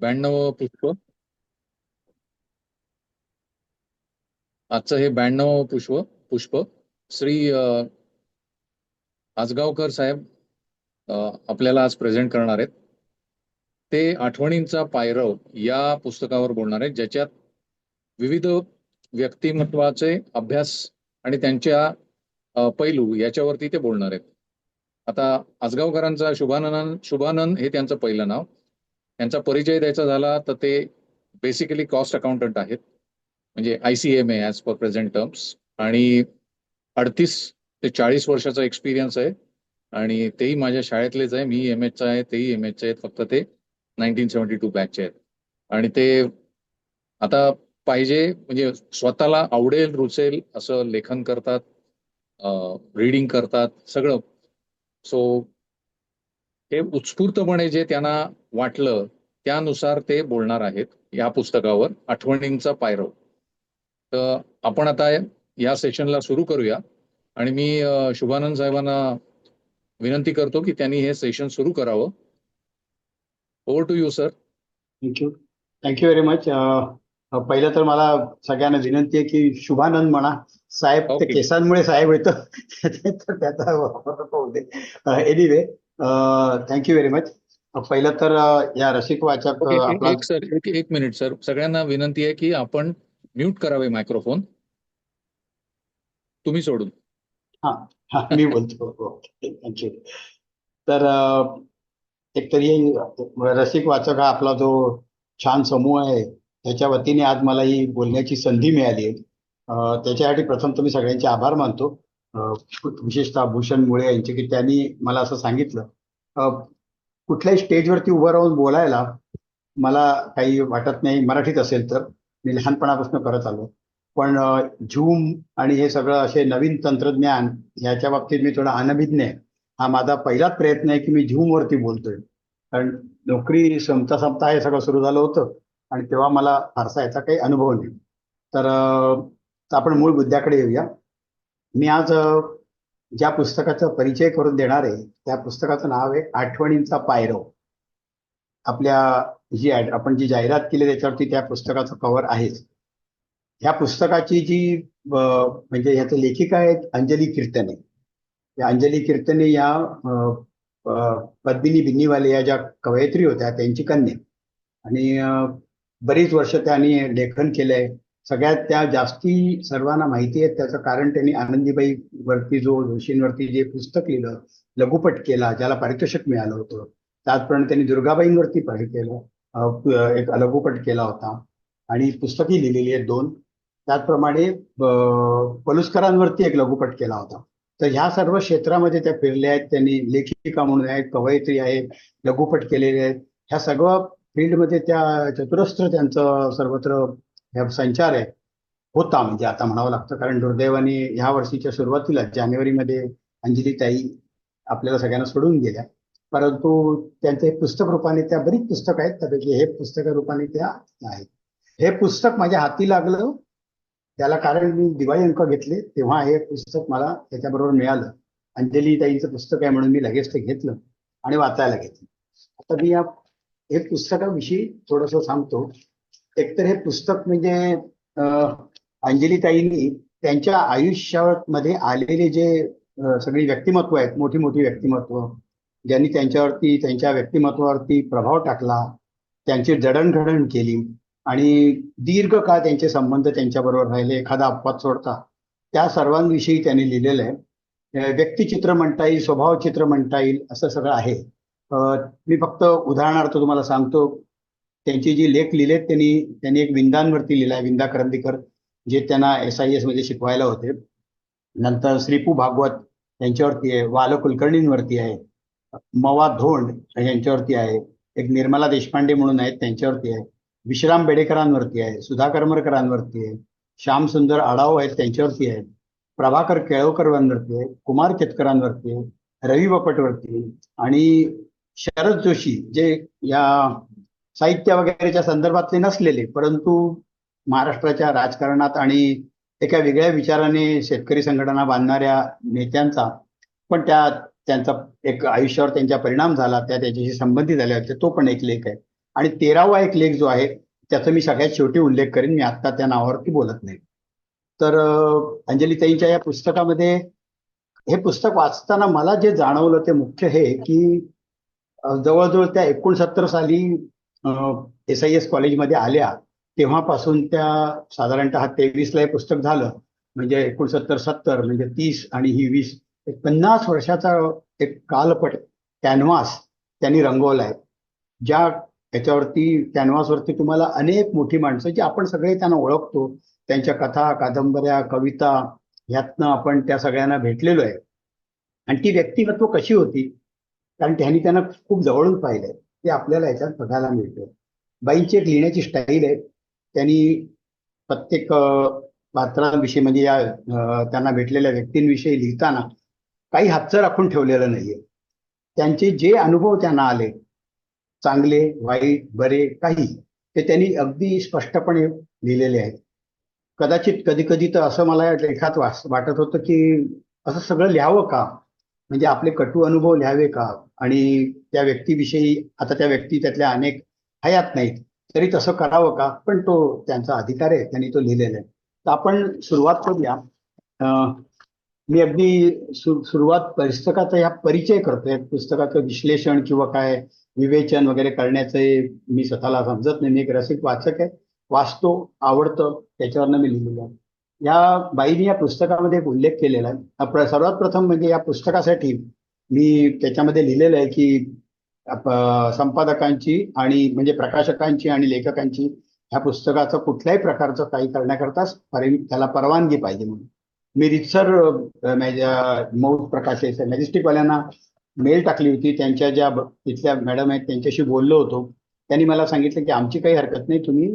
92 पुष्प. आजचं हे 92 पुष्प श्री आजगावकर साहेब आपल्याला आज प्रेझेंट करणार आहेत. ते आठवणींचा पायरव या पुस्तकावर बोलणार आहेत, ज्याच्यात विविध व्यक्तिमत्वाचे अभ्यास आणि त्यांच्या पैलू याच्यावरती ते बोलणार आहेत. आता आजगावकरांचा शुभानंद हे त्यांचं पहिलं नाव. त्यांचा परिचय द्यायचा झाला तर ते बेसिकली कॉस्ट अकाउंटंट आहेत, म्हणजे ICMA as per present terms, आणि 38 ते 40 वर्षाचा एक्सपिरियन्स आहे. आणि तेही माझ्या शाळेतलेच आहे. मी MHचा आहे, तेही MHचे आहेत, फक्त ते 1972 बॅचचे आहेत. आणि ते आता पाहिजे म्हणजे स्वतःला आवडेल रुचेल असं लेखन करतात, रीडिंग करतात, सगळं. सो हे उत्स्फूर्तपणे जे त्यांना वाटलं त्यानुसार ते बोलणार आहेत या पुस्तकावर, आठवणींचा पायरव. तर आपण आता या सेशनला सुरू करूया. आणि मी शुभानंद साहेबांना विनंती करतो की त्यांनी हे सेशन सुरू करावं. Over to you sir. Thank you very much. पहिलं तर मला सगळ्यांना विनंती आहे की शुभानंद म्हणा. साहेब ते केसांमुळे साहेब येतं तर त्याचा वापर होऊ दे. Anyway, thank you very much. पहिलं तर या रसिक वाचक एक मिनिट सर, सगळ्यांना विनंती आहे की आपण म्यूट करावे मायक्रोफोन, तुम्ही सोडून. हा मी बोलतो. थँक्यू. तर एकतरी रसिक वाचक हा आपला जो छान समूह आहे त्याच्या वतीने आज मला ही बोलण्याची संधी मिळाली आहे. त्याच्यासाठी प्रथम तुम्ही सगळ्यांचे आभार मानतो, विशेषतः भूषण मुळे यांचे, की त्यांनी मला असं सांगितलं. कुठल्याही स्टेजवरती उभं राहून बोलायला मला काही वाटत नाही, मराठीत असेल तर. मी लहानपणापासून करत आलो. पण झूम आणि हे सगळं असे नवीन तंत्रज्ञान याच्या बाबतीत मी थोडा अनभिज्ञ आहे. हा माझा पहिलाच प्रयत्न आहे की मी झूमवरती बोलतोय, कारण नोकरी संपता हे सगळं सुरू झालं होतं आणि तेव्हा मला फारसा याचा काही अनुभव नाही. तर आपण मूळ मुद्द्याकडे येऊया. मी आज ज्या पुस्तकाचा परिचय करून देणार आहे त्या पुस्तकाचं नाव आहे आठवणींचा पायरव. आपल्या आपण जी जाहिरात केली त्याच्यावरती त्या पुस्तकाचं कव्हर आहेच. ह्या पुस्तकाची जी म्हणजे ह्याचं लेखिका आहेत अंजली कीर्तने. या अंजली कीर्तने या पद्मिनी बिन्नीवाले या ज्या कवयित्री होत्या त्यांची कन्या, आणि बरीच वर्ष त्यांनी लेखन केलंय. सगळ्यात त्या जास्ती सर्वांना माहिती आहे त्याचं कारण त्यांनी आनंदीबाई वरती जोशींवरती जे पुस्तक लिहिलं, लघुपट केला, ज्याला पारितोषिक मिळालं होतं. त्याचप्रमाणे त्यांनी दुर्गाबाईंवरती केलं, एक लघुपट केला होता आणि पुस्तकही लिहिलेली आहेत 2. त्याचप्रमाणे पलुसकरांवरती एक लघुपट केला होता. तर ह्या सर्व क्षेत्रामध्ये त्या फिरल्या आहेत. त्यांनी लेखिका म्हणून आहेत, कवयित्री आहेत, लघुपट केलेले आहेत. ह्या सगळं फील्डमध्ये त्या चतुरस्त्र त्यांचं सर्वत्र संचार आहे होता, म्हणजे आता म्हणावं लागतं. कारण दुर्दैवाने ह्या वर्षीच्या सुरुवातीला जानेवारीमध्ये अंजलीताई आपल्याला सगळ्यांना सोडून गेल्या. परंतु त्यांचे पुस्तक रूपाने त्या बरीच पुस्तक आहेत, त्यापैकी हे पुस्तक रूपाने त्या आहेत. हे पुस्तक माझ्या हाती लागलं त्याला कारण मी दिवाळी अंक घेतले तेव्हा हे पुस्तक मला त्याच्याबरोबर मिळालं. अंजलीताईंचं पुस्तक आहे म्हणून मी लगेच ते घेतलं आणि वाचायला घेतलं. आता मी हे पुस्तकाविषयी थोडंसं सांगतो. एकतर हे पुस्तक म्हणजे अंजलीताईंनी त्यांच्या आयुष्यामध्ये आलेले जे सगळी व्यक्तिमत्व आहेत, मोठी मोठी व्यक्तिमत्व, ज्यांनी त्यांच्या व्यक्तिमत्वावरती प्रभाव टाकला, त्यांची जडणघडण केली आणि दीर्घ काळ त्यांचे संबंध त्यांच्याबरोबर राहिले, एखादा अपवाद सोडता, त्या सर्वांविषयी त्यांनी लिहिलेलं आहे. व्यक्तिचित्र म्हणता येईल, स्वभावचित्र म्हणता येईल, असं सगळं आहे. मी फक्त उदाहरणार्थ तुम्हाला सांगतो. त्यांची जी लेख लिहिलेत त्यांनी एक विंदांवरती लिहिला आहे, विंदा करंदीकर, जे त्यांना SIS मध्ये शिकवायला होते. नंतर श्रीपू भागवत यांच्यावरती आहे, वाल कुलकर्णींवरती आहे, मवा धोंड यांच्यावरती आहे, एक निर्मला देशपांडे म्हणून आहेत त्यांच्यावरती आहे, विश्राम बेडेकरांवरती आहे, सुधा करमरकरांवरती आहे, श्यामसुंदर आढाव आहेत त्यांच्यावरती आहे, प्रभाकर केळवकरांवरती आहे, कुमार केतकरांवरती आहे, रवी बापटवरती, आणि शरद जोशी जे या साहित्य वगैरेच्या संदर्भातले नसलेले परंतु महाराष्ट्राच्या राजकारणात आणि एका वेगळ्या विचाराने शेतकरी संघटना बांधणाऱ्या नेत्यांचा पण त्यांचा एक आयुष्यावर त्यांचा परिणाम झाला, त्याच्याशी संबंधित झाले होते, तो पण एक लेख आहे. आणि 13वा एक लेख जो आहे त्याचा मी सगळ्यात शेवटी उल्लेख करेन, मी आता त्या नावावरती बोलत नाही. तर अंजलीताईंच्या या पुस्तकामध्ये, हे पुस्तक वाचताना मला जे जाणवलं ते मुख्य हे की जवळजवळ त्या 69 साली SIS कॉलेजमध्ये आल्या तेव्हापासून त्या साधारणतः 23ला हे पुस्तक झालं, म्हणजे 69-70 म्हणजे 30 आणि ही 20, 50 वर्षाचा एक कालपट कॅनव्हास त्यांनी रंगवलाय. ज्या याच्यावरती कॅनव्हासवरती तुम्हाला अनेक मोठी माणसं जी आपण सगळे त्यांना ओळखतो, त्यांच्या कथा, कादंबऱ्या, कविता ह्यातनं आपण त्या सगळ्यांना भेटलेलो आहे. आणि ती व्यक्तिमत्व कशी होती, कारण त्यांना खूप जवळून पाहिलंय, ते आपल्याला याच्यात बघायला मिळतं. बाईंची एक लिहिण्याची स्टाईल आहे. त्यांनी प्रत्येक पात्रांविषयी म्हणजे या त्यांना भेटलेल्या व्यक्तींविषयी लिहिताना काही हातचं राखून ठेवलेलं नाहीये. त्यांचे जे अनुभव त्यांना आले, चांगले, वाईट, बरे, काही, ते त्यांनी अगदी स्पष्टपणे लिहिलेले आहेत. कदाचित कधी कधी तर असं मला या लेखात वाटत होतं की असं सगळं लिहावं का, म्हणजे आपले कटू अनुभव लिहावे का, आणि त्या व्यक्तीविषयी, आता त्या व्यक्ती त्यातल्या अनेक हयात नाहीत तरी तसं करावं का, पण तो त्यांचा अधिकार आहे, त्यांनी तो लिहिलेला आहे. तर आपण सुरुवात करूया. मी अगदी सुरुवात पुस्तकाचा ह्या परिचय करतोय. पुस्तकाचं विश्लेषण किंवा काय विवेचन वगैरे करण्याचे मी स्वतःला समजत नाही. मी एक रसिक वाचक आहे, वाचतो, आवडतं, त्याच्यावरनं मी लिहिलेलं आहे. या बाईंनी या पुस्तकामध्ये एक उल्लेख केलेला आहे. सर्वात प्रथम म्हणजे या पुस्तकासाठी मी त्याच्यामध्ये लिहिलेलं आहे की संपादकांची आणि म्हणजे प्रकाशकांची आणि लेखकांची ह्या पुस्तकाचं कुठल्याही प्रकारचं काही करण्याकरता त्याला परवानगी पाहिजे म्हणून मी रितसर मौत प्रकाशक मॅजेस्टिकवाल्यांना मेल टाकली होती. त्यांच्या ज्या तिथल्या मॅडम आहेत त्यांच्याशी बोललो होतो. त्यांनी मला सांगितलं की आमची काही हरकत नाही, तुम्ही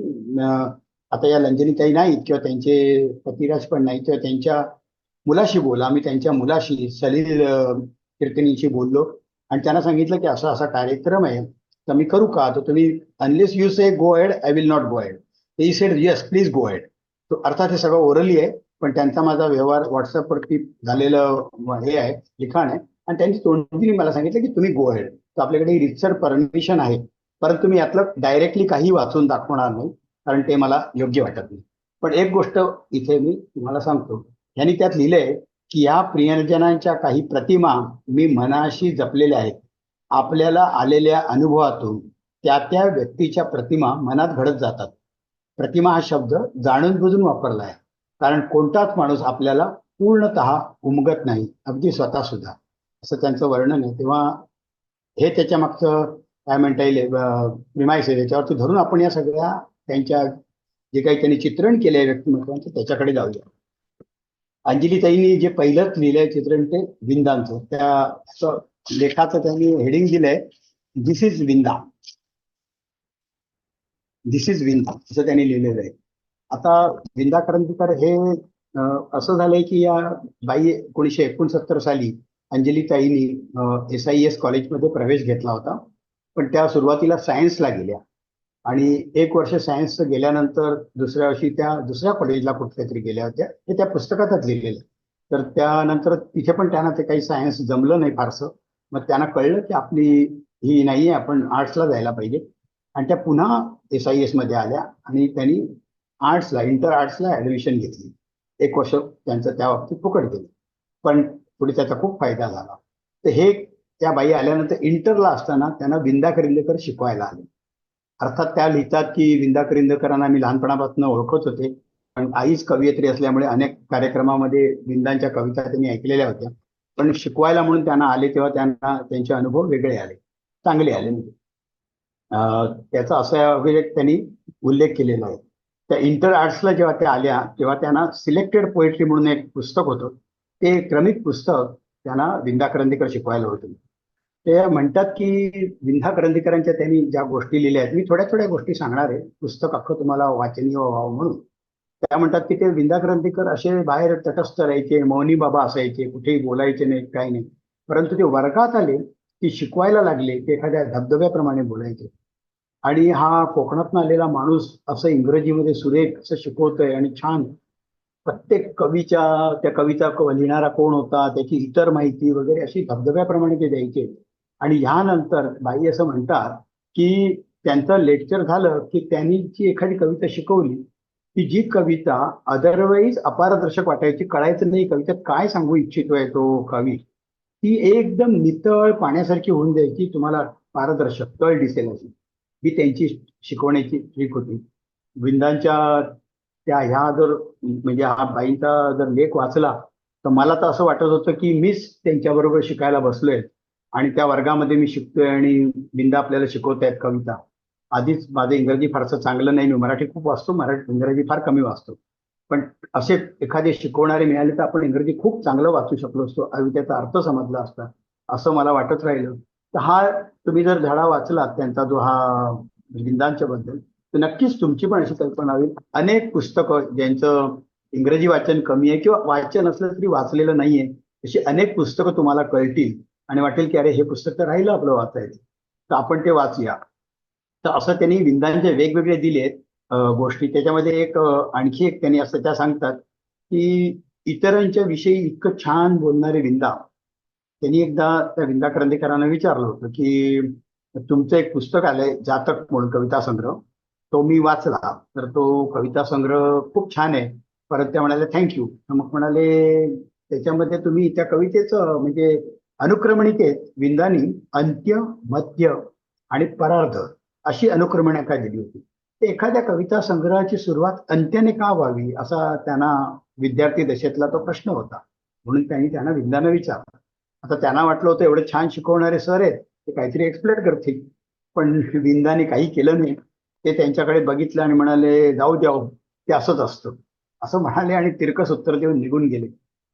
आता या लंजनीताई नाहीत किंवा त्यांचे पतिराज पण नाही, किंवा त्यांच्या मुलाशी बोला. आम्ही त्यांच्या मुलाशी सलील कीर्तनीशी बोललो आणि त्यांना सांगितलं की असा असा कार्यक्रम आहे, तर मी करू का, तर तुम्ही unless you say go head I will not go head. He said yes please go head. तो अर्थात हे सगळं ओरली आहे, पण त्यांचा माझा व्यवहार व्हॉट्सअपवरती झालेलं हे आहे, लिखाण आहे, आणि त्यांनी तोंडी मला सांगितलं की तुम्ही गो हेड. तर आपल्याकडे रितसर परमिशन आहे, परंतु मी यातलं डायरेक्टली काही वाचून दाखवणार नाही, कारण ते मला योग्य वाटत नाही. पण एक गोष्ट इथे मी तुम्हाला सांगतो. यांनी त्यात लिहिलंय की या प्रियजनांच्या काही प्रतिमा मी मनाशी जपलेल्या आहेत. आपल्याला आलेल्या अनुभवातून त्या त्या व्यक्तीच्या प्रतिमा मनात घडत जातात. प्रतिमा हा शब्द जाणून बुजून वापरला आहे, कारण कोणताच माणूस आपल्याला पूर्णतः उमगत नाही, अगदी स्वतः सुद्धा, असं त्यांचं वर्णन आहे. तेव्हा हे त्याच्या मागचं काय म्हणता येईल प्रिमाइस आहे, त्याच्यावरती धरून आपण या सगळ्या त्यांच्या जे काही त्यांनी चित्रण केलंय व्यक्तिमत्वाचं त्याच्याकडे जाऊया. अंजलीताईंनी जे पहिलंच लिहिलंय चित्रण ते विंदांचं, त्या लेखाचं त्यांनी हेडिंग दिलंय this is Vinda. This is Vinda असं त्यांनी लिहिलेलं आहे. आता विंदा करंदीकर हे असं झालंय की या बाई 1969 साली अंजलीताईंनी SIS कॉलेजमध्ये प्रवेश घेतला होता, पण त्या सुरुवातीला सायन्सला गेल्या आणि एक वर्ष सायन्स गेल्यानंतर दुसऱ्या वर्षी त्या दुसऱ्या कॉलेजला कुठल्या तरी गेल्या होत्या, हे त्या पुस्तकातच लिहिलेलं. तर त्यानंतर तिथे पण त्यांना ते काही सायन्स जमलं नाही फारसं. मग त्यांना कळलं की आपली ही नाहीये, आपण आर्ट्सला जायला पाहिजे, आणि त्या पुन्हा SIS मध्ये आल्या आणि त्यांनी आर्ट्सला, इंटर आर्ट्सला ऍडमिशन घेतली. एक वर्ष त्यांचं त्या बाबतीत फुकट गेलं, पण पुढे त्याचा खूप फायदा झाला. तर हे त्या बाई आल्यानंतर इंटरला असताना त्यांना विंदा करंदीकर शिकवायला आले. अर्थात त्या लिहितात की विंदा करंदीकरांना मी लहानपणापासून ओळखत होते, पण आईच कवयित्री असल्यामुळे अनेक कार्यक्रमामध्ये विंदांच्या कविता त्यांनी ऐकलेल्या होत्या, पण शिकवायला म्हणून त्यांना आले तेव्हा त्यांना त्यांचे अनुभव वेगळे आले, चांगले आले. त्याचा असा वगैरे त्यांनी उल्लेख केलेला आहे. त्या इंटर आर्ट्सला जेव्हा त्या आल्या तेव्हा त्यांना सिलेक्टेड पोएट्री म्हणून एक पुस्तक होतं, ते क्रमिक पुस्तक त्यांना विंदा करंदीकर शिकवायला होते. ते म्हणतात की विंदा करंदीकरांच्या त्यांनी ज्या गोष्टी लिहिल्या आहेत, मी थोड्या थोड्या गोष्टी सांगणार आहे, पुस्तक अख्खं तुम्हाला वाचनीय व्हावं म्हणून. त्या म्हणतात की ते विंदा करंदीकर असे बाहेर तटस्थ राहायचे, मौनी बाबा असायचे, कुठेही बोलायचे नाही, काही नाही, परंतु ते वर्गात आले की शिकवायला लागले ते एखाद्या धबधब्याप्रमाणे बोलायचे. आणि हा कोकणातून आलेला माणूस असं इंग्रजीमध्ये सुरेख असं शिकवतोय आणि छान, प्रत्येक कवीच्या त्या कविता लिहिणारा कोण होता, त्याची इतर माहिती वगैरे अशी धबधब्याप्रमाणे ते द्यायचे. आणि ह्यानंतर बाई असं म्हणतात की त्यांचं लेक्चर झालं की त्यांनी जी एखादी कविता शिकवली की जी कविता अदरवाईज अपारदर्शक वाटायची, कळायचं नाही कवितेत काय सांगू इच्छितोय तो कवी, ती एकदम नितळ पाण्यासारखी होऊन जायची, तुम्हाला पारदर्शक तळ दिसेल अशी. ही त्यांची शिकवण्याची ट्रिक होती. विंदांच्या त्या ह्या जर म्हणजे हा बाईंचा जर लेख वाचला तर मला तर असं वाटत होतं की मीच त्यांच्याबरोबर शिकायला बसलोय आणि त्या वर्गामध्ये मी शिकतोय आणि विंदा आपल्याला शिकवत आहेत कविता. आधीच माझं इंग्रजी फारसं चांगलं नाही, मी मराठी खूप वाचतो, इंग्रजी फार कमी वाचतो. पण असे एखादे शिकवणारे मिळाले तर आपण इंग्रजी खूप चांगलं वाचू शकलो असतो, कवितेचा अर्थ समजला असता, असं मला वाटत राहिलं. तर हा तुम्ही जर धडा वाचला त्यांचा जो हा विंदांच्या बद्दल, तर नक्कीच तुमची पण अशी कल्पना होईल. अनेक पुस्तकं ज्यांचं इंग्रजी वाचन कमी आहे किंवा वाचन असलं तरी वाचलेलं नाहीये, अशी अनेक पुस्तकं तुम्हाला कळतील आणि वाटेल की अरे हे पुस्तक तर राहिलं आपलं वाचायचं, तर आपण ते वाचूया. तर असं त्यांनी विंदांचे वेगवेगळे दिलेत गोष्टी. त्याच्यामध्ये एक आणखी एक त्यांनी असं त्या सांगतात की इतरांच्या विषयी इतकं छान बोलणारे विंदा. त्यांनी एकदा त्या विंदा करंदीकरांना विचारलं होतं की तुमचं एक पुस्तक आलंय जातक म्हणून कविता संग्रह, तो मी वाचला, तर तो कविता संग्रह खूप छान आहे. परत त्या म्हणाले थँक्यू. मग म्हणाले त्याच्यामध्ये तुम्ही त्या कवितेचं म्हणजे अनुक्रमणिकेत विंदानी अंत्य, मध्य आणि परार्ध अशी अनुक्रमणिका दिली होती. तर एखाद्या कविता संग्रहाची सुरुवात अंत्याने का व्हावी असा त्यांना विद्यार्थी दशेतला तो प्रश्न होता. म्हणून त्यांना विंदानं विचारलं. आता त्यांना वाटलं होतं एवढे छान शिकवणारे सर आहेत ते काहीतरी एक्सप्लेन करतील, पण विंदाने काही केलं नाही. ते त्यांच्याकडे बघितलं आणि म्हणाले जाऊ द्याव, ते असंच असतं असं म्हणाले आणि तिरकस उत्तर देऊन निघून गेले.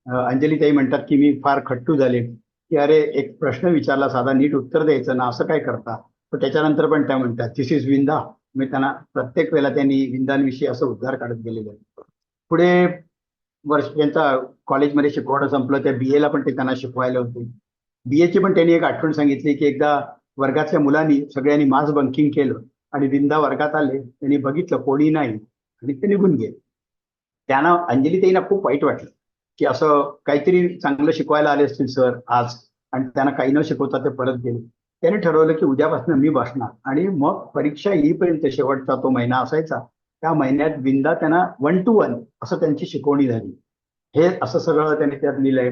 अंजलीताई म्हणतात की मी फार खट्टू झाले की अरे एक प्रश्न विचारला साधा नीट उत्तर द्यायचं ना, असं काय करता. पण त्याच्यानंतर पण त्या म्हणतात दिस इज विंदा. मी त्यांना प्रत्येक वेळेला त्यांनी विंदांविषयी असं उद्गार काढत गेलेले आहेत. पुढे वर्ष त्यांचा कॉलेजमध्ये शिकवणं संपलं, त्या बीएला पण ते त्यांना शिकवायला होते. बीएची पण त्यांनी एक आठवण सांगितली की एकदा वर्गातल्या मुलांनी सगळ्यांनी मास बंकिंग केलं आणि विंदा वर्गात आले, त्यांनी बघितलं कोणी नाही आणि ते निघून गेले. त्यांना अंजलीताईंना खूप वाईट वाटलं की असं काहीतरी चांगलं शिकवायला आले असतील सर आज आणि त्यांना काही न शिकवता ते परत गेले. त्याने ठरवलं की उद्यापासून मी बसणार आणि मग परीक्षा येईपर्यंत शेवटचा तो महिना असायचा, त्या महिन्यात विंदा त्यांना 1 to 1 असं त्यांची शिकवणी झाली. हे असं सगळं त्यांनी त्यात लिहिलंय.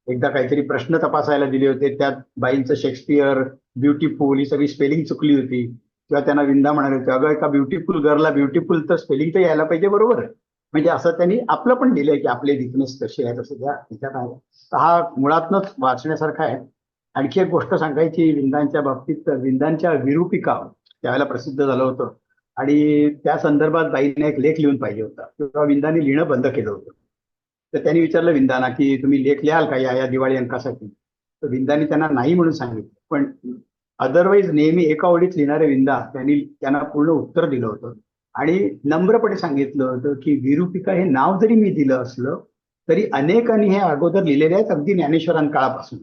एकदा काहीतरी प्रश्न तपासायला दिले होते, त्यात बाईंचं शेक्सपियर, ब्युटिफुल ही सगळी स्पेलिंग चुकली होती किंवा त्यांना विंदा म्हणाले होते अगं एका ब्युटिफुल गर्लला ब्युटिफुल तर स्पेलिंग तर यायला पाहिजे बरोबर. म्हणजे असं त्यांनी आपलं पण लिहिलंय की आपले विकनेस कसे आहेत असं त्या ह्याच्यात आहे. तर हा मुळातनच वाचण्यासारखा आहे. आणखी एक गोष्ट सांगायची विंदांच्या बाबतीत, तर विंदांच्या विरूपिका त्यावेळेला प्रसिद्ध झालं होतं आणि त्या संदर्भात बाईने एक लेख लिहून पाहिजे होता, तेव्हा विंदांनी लिहिणं बंद केलं होतं. तर त्यांनी विचारलं विंदांना की तुम्ही लेख लिहाल का या दिवाळी अंकासाठी. तर विंदांनी त्यांना नाही म्हणून सांगितलं. पण अदरवाईज नेहमी एका ओळीत लिहिणारे विंदा त्यांना पूर्ण उत्तर दिलं होतं आणि नम्रपणे सांगितलं होतं की विरूपिका हे नाव जरी मी दिलं असलं तरी अनेकांनी हे अगोदर लिहिलेले आहेत अगदी ज्ञानेश्वरां काळापासून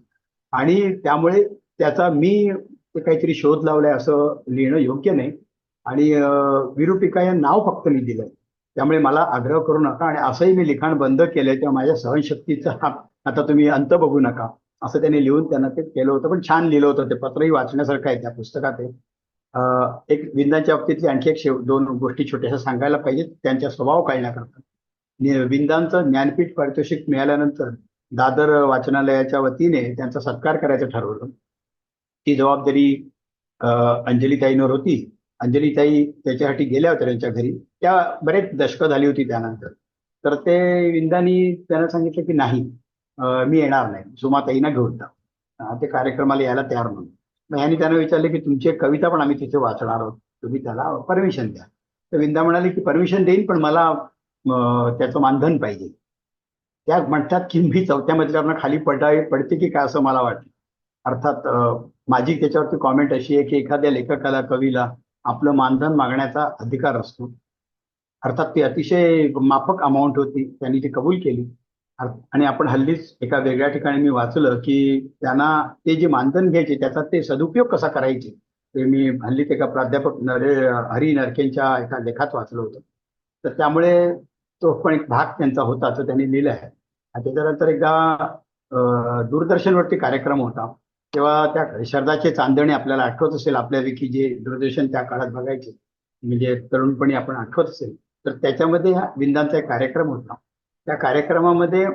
आणि त्यामुळे त्याचा मी ते काहीतरी शोध लावलाय असं लिहिणं योग्य नाही आणि विरूपिका हे नाव फक्त मी दिलंय, त्यामुळे मला आग्रह करू नका आणि असंही मी लिखाण बंद केलंय तेव्हा माझ्या सहनशक्तीचा आता तुम्ही अंत बघू नका असं त्यांनी लिहून त्यांना ते केलं होतं. पण छान लिहिलं होतं ते पत्रही वाचण्यासारखं आहे त्या पुस्तकात. एक विंदांच्या बाबतीतली आणखी एक दोन गोष्टी छोट्याशा सांगायला पाहिजेत त्यांच्या स्वभाव कळण्याकरता. विंदांचं ज्ञानपीठ पारितोषिक मिळाल्यानंतर दादर वाचनालयाच्या वतीने त्यांचा सत्कार करायचं ठरवलं. ती जबाबदारी अंजलीताईंवर होती. अंजलीताई त्याच्यासाठी गेल्या होत्या त्यांच्या घरी, त्या बरेच दशकं झाली होती त्यानंतर. तर ते विंदांनी त्यांना सांगितलं की नाही मी येणार नाही, सुमाताईंना घेऊन जा. ते कार्यक्रमाला यायला तयार म्हणून. मग ह्यांनी त्यांना विचारले की तुमची एक कविता पण आम्ही तिथे वाचणार आहोत, तुम्ही त्याला परमिशन द्या. तर विंदा म्हणाली की परमिशन देईन पण मला त्याचं मानधन पाहिजे. त्या म्हणतात की मी 4थ्या मजल्यावरनं खाली पडते की काय असं मला वाटलं. अर्थात माझी त्याच्यावरती कॉमेंट अशी आहे की एखाद्या लेखकाला कवीला आपलं मानधन मागण्याचा अधिकार असतो. अर्थात ती अतिशय माफक अमाऊंट होती, त्यांनी ती कबूल केली. आणि आपण हल्लीच एका वेगळ्या ठिकाणी मी वाचलं की त्यांना ते जे मानधन घ्यायचे त्याचा ते सदुपयोग कसा करायचे ते मी हल्लीच एका प्राध्यापक हरी नरकेंच्या एका लेखात वाचलं होतं. तर त्यामुळे तो पण एक भाग त्यांचा होता असं त्यांनी लिहिलं आहे. आणि त्याच्यानंतर एकदा दूरदर्शनवरती कार्यक्रम होता तेव्हा त्या शरदाचे चांदणे आपल्याला आठवत असेल, आपल्यापैकी जे दूरदर्शन त्या काळात बघायचे, म्हणजे तरुणपणी आपण आठवत असेल, तर त्याच्यामध्ये हा विंदांचा एक कार्यक्रम होता. त्या कार्यक्रमामध्ये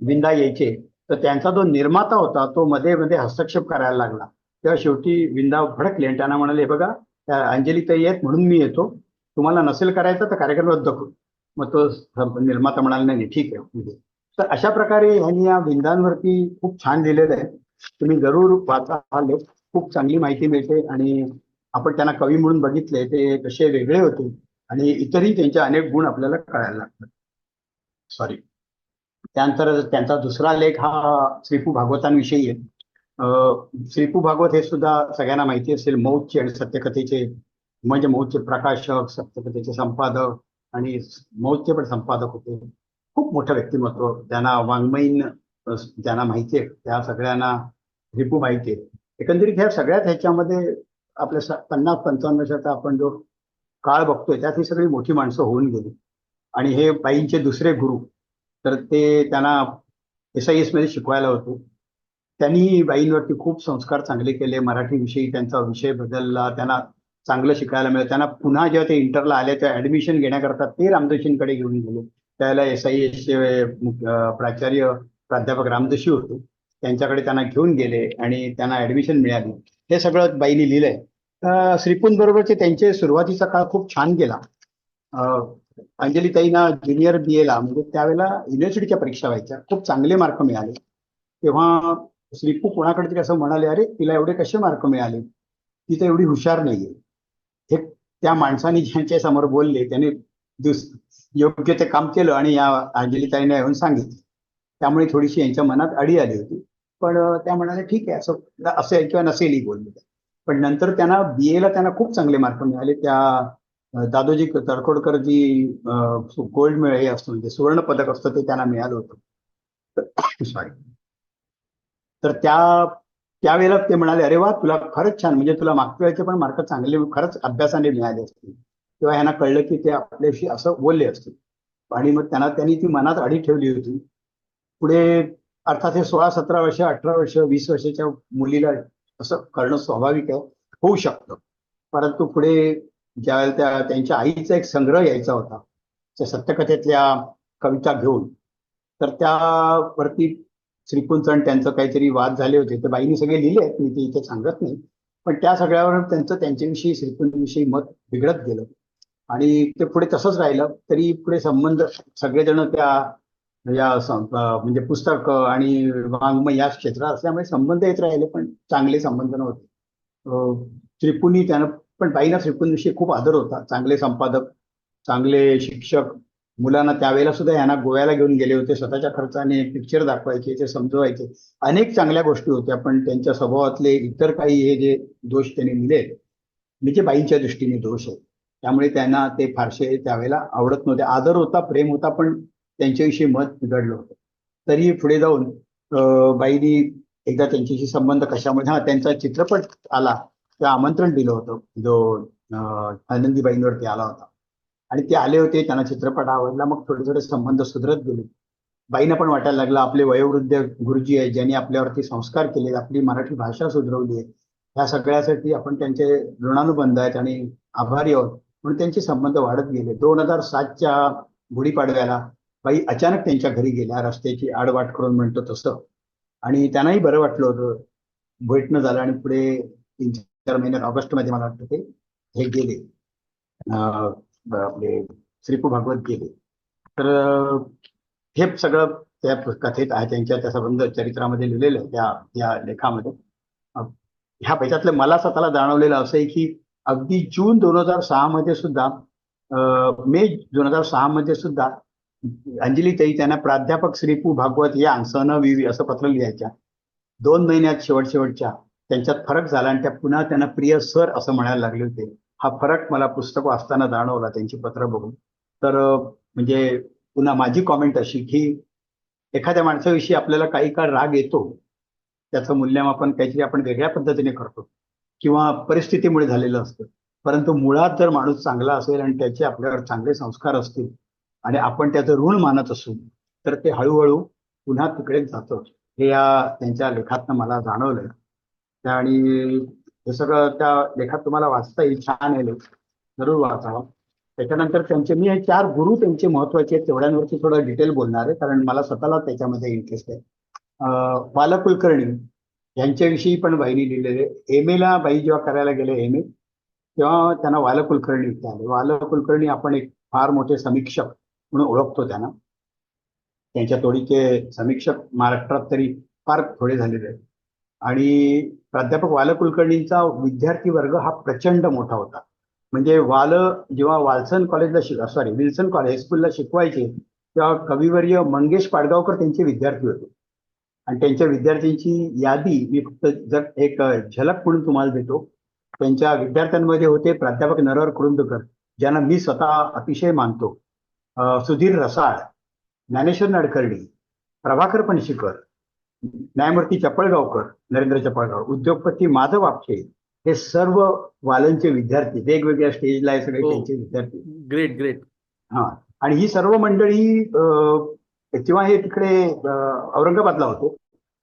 विंदा यायचे, तर त्यांचा जो निर्माता होता तो मध्ये मध्ये हस्तक्षेप करायला लागला. तेव्हा शेवटी विंदा भडकले आणि त्यांना म्हणाले, "हे बघा, त्या अंजलीताई आहेत म्हणून मी येतो, तुम्हाला नसेल करायचं तर कार्यक्रम रद्द करू." मग तो निर्माता म्हणाला, "नाही नाही, ठीक आहे, ठीक आहे." तर अशा प्रकारे ह्यांनी या विंदांवरती खूप छान लिहिलेलं आहे. तुम्ही जरूर वाचा हा लेख. खूप चांगली माहिती मिळते आणि आपण त्यांना कवी म्हणून बघितले, ते कसे वेगळे होते आणि इतरही त्यांचे अनेक गुण आपल्याला कळायला लागतात. सॉरी. त्यानंतर त्यांचा दुसरा लेख हा श्रीपू भागवतांविषयी आहे. श्रीपू भागवत हे सुद्धा सगळ्यांना माहिती असेल, मौजचे आणि सत्यकथेचे, म्हणजे मौजचे प्रकाशक, सत्यकथेचे संपादक आणि मौजचे पण संपादक होते. खूप मोठं व्यक्तिमत्व, त्यांना वाङ्मयीन ज्यांना माहिती आहे त्या सगळ्यांना श्रीपू माहिती आहे. एकंदरीत ह्या सगळ्यात ह्याच्यामध्ये आपल्या 50-55 वर्षाचा आपण जो काळ बघतोय त्यात ही सगळी मोठी माणसं होऊन गेली आणि हे बाईंचे दुसरे गुरु, तर ते त्यांना SIS मध्ये शिकवायला होते. त्यांनी बाईंवरती खूप संस्कार चांगले केले. मराठी विषयी त्यांचा विषय बदलला, त्यांना चांगलं शिकायला मिळालं. त्यांना पुन्हा जेव्हा ते इंटरला आले तेव्हा ऍडमिशन घेण्याकरता ते रामजोशींकडे घेऊन गेले. त्यावेळेला SIS चे प्राचार्य प्राध्यापक रामजोशी होते, त्यांच्याकडे त्यांना घेऊन गेले आणि त्यांना ऍडमिशन मिळाली. हे सगळं बाईंनी लिहिलंय. श्रीपून बरोबरचे त्यांचे सुरुवातीचा काळ खूप छान गेला. अंजलीताईंना ज्युनियर BA ला, म्हणजे त्यावेळेला युनिव्हर्सिटीच्या परीक्षा व्हायच्या, खूप चांगले मार्क मिळाले. तेव्हा श्रीपू कोणाकडे तरी असं म्हणाले, "अरे, तिला एवढे कसे मार्क मिळाले, ती तर एवढी हुशार नाहीये." हे त्या माणसाने ज्यांच्या समोर बोलले त्यांनी योग्य ते काम केलं आणि या अंजलीताईंना येऊन सांगितलं. त्यामुळे थोडीशी यांच्या मनात अडी आली होती. पण त्या म्हणाले, "ठीक आहे, असं असेल किंवा नसेलही बोलले." पण नंतर त्यांना BA ला त्यांना खूप चांगले मार्क मिळाले. त्या दादोजी तळखोडकर जी गोल्ड मेडल हे असतं, म्हणजे सुवर्ण पदक असतं, ते त्यांना मिळालं होतं. सॉरी. तर त्यावेळेला ते म्हणाले, "अरे वा, तुला खरंच छान, म्हणजे तुला मागच्या वेळेचे पण मार्क चांगले खरंच अभ्यासाने मिळाले असतील." तेव्हा ह्यांना कळलं की ते आपल्याशी असं बोलले असतील आणि मग त्यांनी ती मनात अडी ठेवली होती. पुढे अर्थात हे 16-17 वर्ष, 18 वर्ष, 20 वर्षाच्या मुलीला असं करणं स्वाभाविक आहे, होऊ शकतं. परंतु पुढे ज्यावेळेला त्यांच्या आईचा एक संग्रह यायचा होता, त्या सत्यकथेतल्या कविता घेऊन, तर त्यावरती श्रीपूंचं आणि त्यांचं काहीतरी वाद झाले होते. तर बाईंनी सगळे लिहिले आहेत, मी ते इथे सांगत नाही. पण त्या सगळ्यावर त्यांच्याविषयी, श्रीपूंविषयी मत बिघडत गेलं आणि ते पुढे तसंच राहिलं. तरी पुढे संबंध सगळेजण त्या म्हणजे पुस्तक आणि वाङ्मय या क्षेत्रात असल्यामुळे संबंध येत राहिले, पण चांगले संबंध नव्हते. श्रीपूंनी त्यानं पण बाईंना श्रीपूंविषयी खूप आदर होता. चांगले संपादक, चांगले शिक्षक, मुलांना त्यावेळेला सुद्धा यांना गोव्याला घेऊन गेले होते, स्वतःच्या खर्चाने पिक्चर दाखवायचे, ते समजवायचे, अनेक चांगल्या गोष्टी होत्या. पण त्यांच्या स्वभावातले इतर काही हे जे दोष त्यांनी लिहिले, म्हणजे बाईंच्या दृष्टीने दोष आहेत, त्यामुळे त्यांना ते फारसे त्यावेळेला आवडत नव्हते. आदर होता, प्रेम होता, पण त्यांच्याविषयी मत बिघडलं होतं. तरी पुढे जाऊन बाईंनी एकदा त्यांच्याशी संबंध कशामुळे, हा त्यांचा चित्रपट आला, त्या आमंत्रण दिलं होतं, जो आनंदीबाईंवरती आला होता आणि ते आले होते, त्यांना चित्रपट आवडला. मग थोडे थोडे संबंध सुधरत गेले. बाईंना पण वाटायला लागलं, आपले वयोवृद्ध गुरुजी आहेत, ज्यांनी आपल्यावरती संस्कार केले, आपली मराठी भाषा सुधरवली आहे, ह्या सगळ्यासाठी आपण त्यांचे ऋणानुबंध आहेत आणि आभारी आहोत, म्हणून त्यांचे संबंध वाढत गेले. 2007च्या गुढीपाडव्याला बाई अचानक त्यांच्या घरी गेल्या, रस्त्याची आडवाट करून म्हणतो तसं, आणि त्यांनाही बरं वाटलं होतं, भेटणं झालं आणि पुढे 3-4 महिन्यात ऑगस्टमध्ये मला वाटतं ते हे गेले, आपले श्रीपू भागवत गेले. तर हे सगळं त्या कथेत आहे, त्यांच्या त्या संबंध चरित्रामध्ये लिहिलेलं आहे, त्या लेखामध्ये. ह्या पैशातलं मला स्वतःला जाणवलेलं असं आहे की अगदी जून 2006 मध्ये सुद्धा, मे 2006 मध्ये सुद्धा अंजलीताई त्यांना प्राध्यापक श्रीपू भागवत या सन विवी असं पत्र लिहायच्या. 2 महिन्यात शेवटच्या त्यांच्यात फरक झाला आणि त्या पुन्हा त्यांना प्रिय सर असं म्हणायला लागले होते. हा फरक मला पुस्तक वाचताना जाणवला त्यांची पत्र बघून. तर म्हणजे पुन्हा माझी कॉमेंट अशी की एखाद्या माणसाविषयी आपल्याला काही काळ राग येतो, त्याचं मूल्यमापन काहीतरी आपण वेगळ्या पद्धतीने करतो किंवा परिस्थितीमुळे झालेलं असतं, परंतु मुळात जर माणूस चांगला असेल आणि त्याचे आपल्यावर चांगले संस्कार असतील आणि आपण त्याचं ऋण मानत असू, तर ते हळूहळू पुन्हा तिकडेच जातं. हे या त्यांच्या लेखातनं मला जाणवलं. आणि हे सगळं त्या लेखात तुम्हाला वाचता येईल, छान आहे लेख, जरूर वाचावा. त्याच्यानंतर त्यांचे मी हे 4 गुरु त्यांचे महत्वाचे आहेत, तेवढ्यांवरती थोडं डिटेल बोलणार आहे, कारण मला स्वतःला त्याच्यामध्ये इंटरेस्ट आहे. बाल कुलकर्णी यांच्याविषयी पण बाईंनी लिहिलेले. एम ला बाई जेव्हा करायला गेले एम तेव्हा त्यांना वाल कुलकर्णी इथे आले. वाल कुलकर्णी आपण एक फार मोठे समीक्षक म्हणून ओळखतो त्यांना. त्यांच्या तोडीचे समीक्षक महाराष्ट्रात तरी फार थोडे झालेले आहेत. आणि प्राध्यापक वाल कुलकर्णींचा विद्यार्थी वर्ग हा प्रचंड मोठा होता. म्हणजे वाल जेव्हा वाल्सन कॉलेजला विल्सन कॉलेज हायस्कूलला शिकवायचे तेव्हा कविवर्य मंगेश पाडगावकर त्यांचे विद्यार्थी होते. आणि त्यांच्या विद्यार्थ्यांची यादी मी फक्त जर एक झलक म्हणून तुम्हाला देतो. त्यांच्या विद्यार्थ्यांमध्ये होते प्राध्यापक नरहर कुरुंदकर, ज्यांना मी स्वतः अतिशय मानतो, सुधीर रसाळ, ज्ञानेश्वर नाडकर्णी, प्रभाकर पणशीकर, न्यायमूर्ती चपळगावकर, नरेंद्र चपळगाव, उद्योगपती माधव आपटे, हे सर्व वालनचे विद्यार्थी, वेगवेगळ्या स्टेजला हे सगळे त्यांचे विद्यार्थी. Great great. हा, आणि ही सर्व मंडळी तेव्हा हे तिकडे औरंगाबादला होते.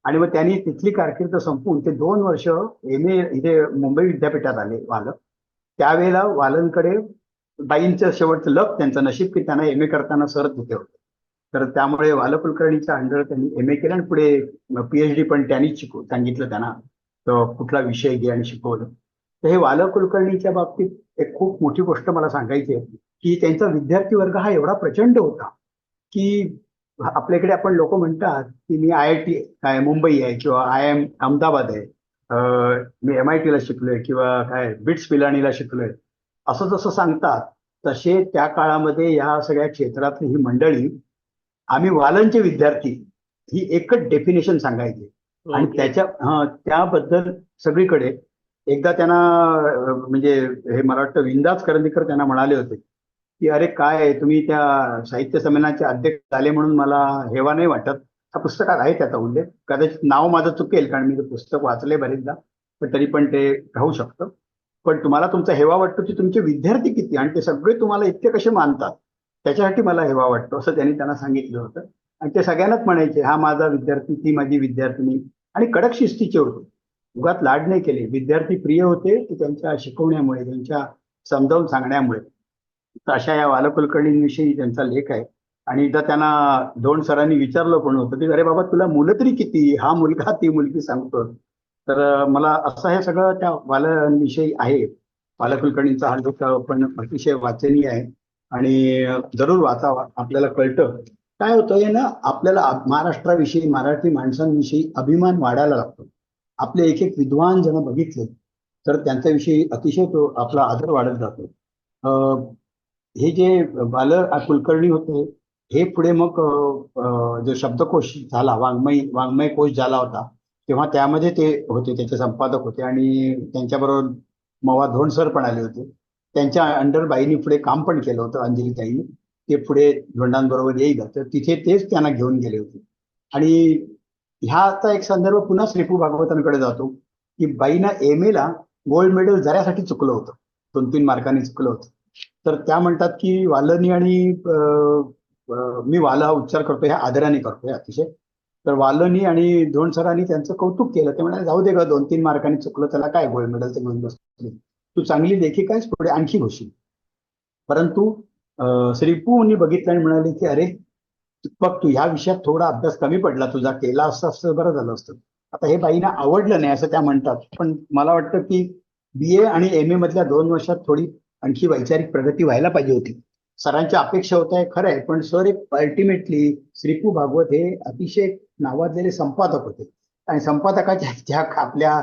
आणि मग त्यांनी तिथली कारकीर्द संपवून ते 2 वर्ष एम इथे मुंबई विद्यापीठात आले वाल. त्यावेळेला वालनकडे बाईंचं शेवटचं लक, त्यांचं नशीब की त्यांना एम करताना सर तिथे होते. तर त्यामुळे वाल कुलकर्णीच्या अंडर त्यांनी एम केलं आणि पुढे PhD पण त्यांनीच सांगितलं त्यांना, तर कुठला विषय घे आणि शिकवलं. तर हे वाल कुलकर्णीच्या बाबतीत एक खूप मोठी गोष्ट मला सांगायची आहे की त्यांचा विद्यार्थी वर्ग हा एवढा प्रचंड होता की आपल्याकडे आपण लोक म्हणतात की मी IIT काय मुंबई आहे किंवा IIM अहमदाबाद आहे, मी MIT ला शिकलोय किंवा काय बिट्स पिलानीला शिकलोय, असं जसं सांगतात तसे त्या काळामध्ये ह्या सगळ्या क्षेत्रातली ही मंडळी आम्ही वालनचे विद्यार्थी ही एकच डेफिनेशन सांगायची. आणि त्याबद्दल सगळीकडे एकदा त्यांना म्हणजे हे मला वाटतं विंदास करंदीकर त्यांना म्हणाले होते की अरे काय तुम्ही त्या साहित्य संमेलनाचे अध्यक्ष झाले म्हणून मला हेवा नाही वाटत. त्या पुस्तकात आहे त्याचा उल्लेख, कदाचित नाव माझं चुकेल कारण मी ते पुस्तक वाचले बरेचदा, पण तरी पण ते राहू शकतं. पण तुम्हाला तुमचा हेवा वाटतो की तुमचे विद्यार्थी किती आणि ते सगळे तुम्हाला इतके कसे मानतात, त्याच्यासाठी मला हेवा वाटतो, असं त्यांनी त्यांना सांगितलं होतं. आणि ते सगळ्यांनाच म्हणायचे हा माझा विद्यार्थी, ती माझी विद्यार्थिनी, आणि कडक शिस्तीचे होते. उगाच लाड नाही केले. विद्यार्थी प्रिय होते की त्यांच्या शिकवण्यामुळे, त्यांच्या समजावून सांगण्यामुळे. तर अशा या वाल कुलकर्णींविषयी त्यांचा लेख आहे. आणि एकदा त्यांना 2 सरांनी विचारलं पण होतं की अरे बाबा तुला मुलं तरी किती, हा मुलगा ती मुलगी सांगतो. तर मला असं हे सगळं त्या वालांविषयी आहे. वाल कुलकर्णींचा हा लेख पण अतिशय वाचनीय आहे आणि जरूर वाचावा. आपल्याला कळतं काय होतं हे ना, आपल्याला महाराष्ट्राविषयी, मराठी माणसांविषयी अभिमान वाढायला लागतो. आपले एक एक विद्वान जण बघितले तर त्यांच्याविषयी अतिशय तो आपला आदर वाढत जातो. हे जे बाल कुलकर्णी होते हे पुढे मग जो शब्दकोश झाला, वाङ्मय कोश झाला होता, तेव्हा त्यामध्ये ते होते, त्याचे संपादक होते. आणि त्यांच्याबरोबर मवा धोंडसर पण आले होते. त्यांच्या अंडर बाईंनी पुढे काम पण केलं होतं, अंजलीताईंनी. ते पुढे धोंडांबरोबर येईल तर तिथे तेच त्यांना घेऊन गेले होते. आणि ह्याचा एक संदर्भ पुन्हा श्रीपू भागवतांकडे जातो की बाईंना MA ला गोल्ड मेडल जऱ्यासाठी चुकलं होतं, 2-3 मार्कांनी चुकलं होतं. तर त्या म्हणतात की वालनी आणि मी वाल हा उच्चार करतो ह्या आदराने करतोय अतिशय. तर वालनी आणि धोंडसरांनी त्यांचं कौतुक केलं. ते म्हणाले जाऊ दे ग, 2-3 मार्कांनी चुकलं त्याला काय, गोल्ड मेडल तर घेऊन बसले, तू चांगली लेखिका आहेस, पुढे आणखी होशील. परंतु श्रीपूंनी बघितलं आणि म्हणाले की अरे बघ, तू ह्या विषयात थोडा अभ्यास कमी पडला, तुझा केला असतं बरं झालं असतं. आता हे बाईंना आवडलं नाही असं त्या म्हणतात, पण मला वाटतं की BA आणि MA मधल्या 2 वर्षात थोडी आणखी वैचारिक प्रगती व्हायला पाहिजे होती. सरांच्या अपेक्षा होत आहे खरं आहे, पण सर एक अल्टिमेटली श्रीपू भागवत हे अतिशय नावाजलेले संपादक होते. आणि संपादकाच्या ज्या आपल्या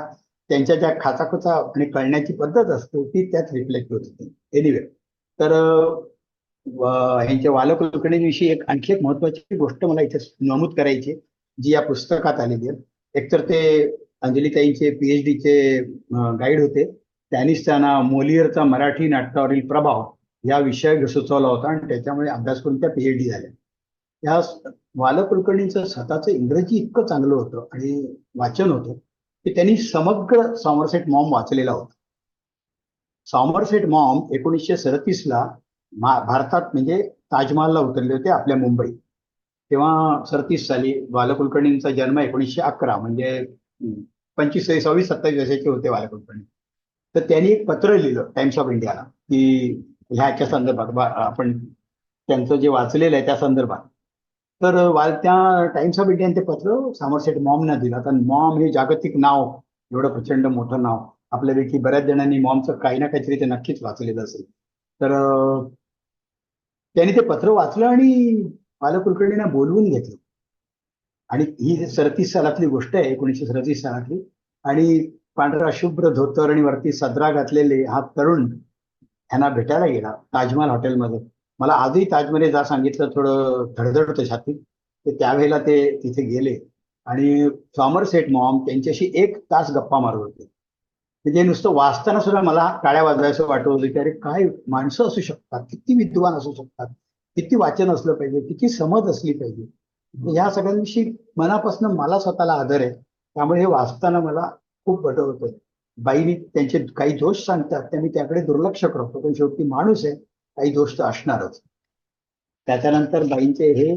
त्यांच्या ज्या खाचाखोचा आणि कळण्याची पद्धत असते ती त्यात रिफ्लेक्ट होत होती. एनिवे, तर यांच्या वाल कुलकर्णींविषयी आणखी एक महत्वाची गोष्ट मला इथे नमूद करायची जी या पुस्तकात आलेली आहे. एकतर ते अंजलीताईंचे PhDचे गाईड होते. त्यांनीच त्यांना मोलियरचा मराठी नाटकावरील प्रभाव या विषय सुचवला होता आणि त्याच्यामुळे अभ्यास करून त्या PhD झाल्या. या वाल कुलकर्णींचं स्वतःचं इंग्रजी इतकं चांगलं होतं आणि वाचन होतं की त्यांनी समग्र सॉमरसेट मॉम वाचलेला होता. सॉमरसेट मॉम 1937 ला भारतात म्हणजे ताजमहालला उतरले होते आपल्या मुंबईत. तेव्हा 37 साली बालकुलकर्णींचा जन्म 1911, म्हणजे 26-27 वर्षाचे होते बालकुलकर्णी. तर त्यांनी एक पत्र लिहिलं टाइम्स ऑफ इंडियाला की ह्याच्या संदर्भात आपण त्यांचं जे वाचलेलं आहे त्या संदर्भात. तर त्या टाइम्स ऑफ इंडियाने ते पत्र सॉमरसेट मॉमना दिलं. कारण मॉम हे जागतिक नाव, एवढं प्रचंड मोठं नाव, आपल्यापैकी बऱ्याच जणांनी मॉमचं काही ना काहीतरी ते नक्कीच वाचलेलं असेल. तर त्यांनी ते पत्र वाचलं आणि बालकुलकर्णींना बोलवून घेतलं. आणि ही 37 सालातली गोष्ट आहे, 1937 सालातली. आणि पांढरा शुभ्र धोतर आणि वरती सदरा घातलेले हा तरुण ह्यांना भेटायला गेला ताजमहाल हॉटेलमध्ये. मला आजही ताजमध्ये जा सांगितलं थोडं धडधडतं छातीत. ते त्यावेळेला ते तिथे गेले आणि सॉमरसेट मॉम त्यांच्याशी 1 तास गप्पा मारत होते. म्हणजे नुसतं वाचताना सुद्धा मला टाळ्या वाजवायचं वाटत होतं की अरे काय माणसं असू शकतात, किती विद्वान असू शकतात, किती वाचन असलं पाहिजे, किती समज असली पाहिजे. ह्या सगळ्यांविषयी मनापासून मला स्वतःला आदर आहे. त्यामुळे हे वाचताना मला खूप बदल होतोय. बाईनी त्यांचे काही दोष सांगतात ते मी त्याकडे दुर्लक्ष करतो, पण शेवटी माणूस आहे, काही दोष तर असणारच. त्याच्यानंतर बाईंचे हे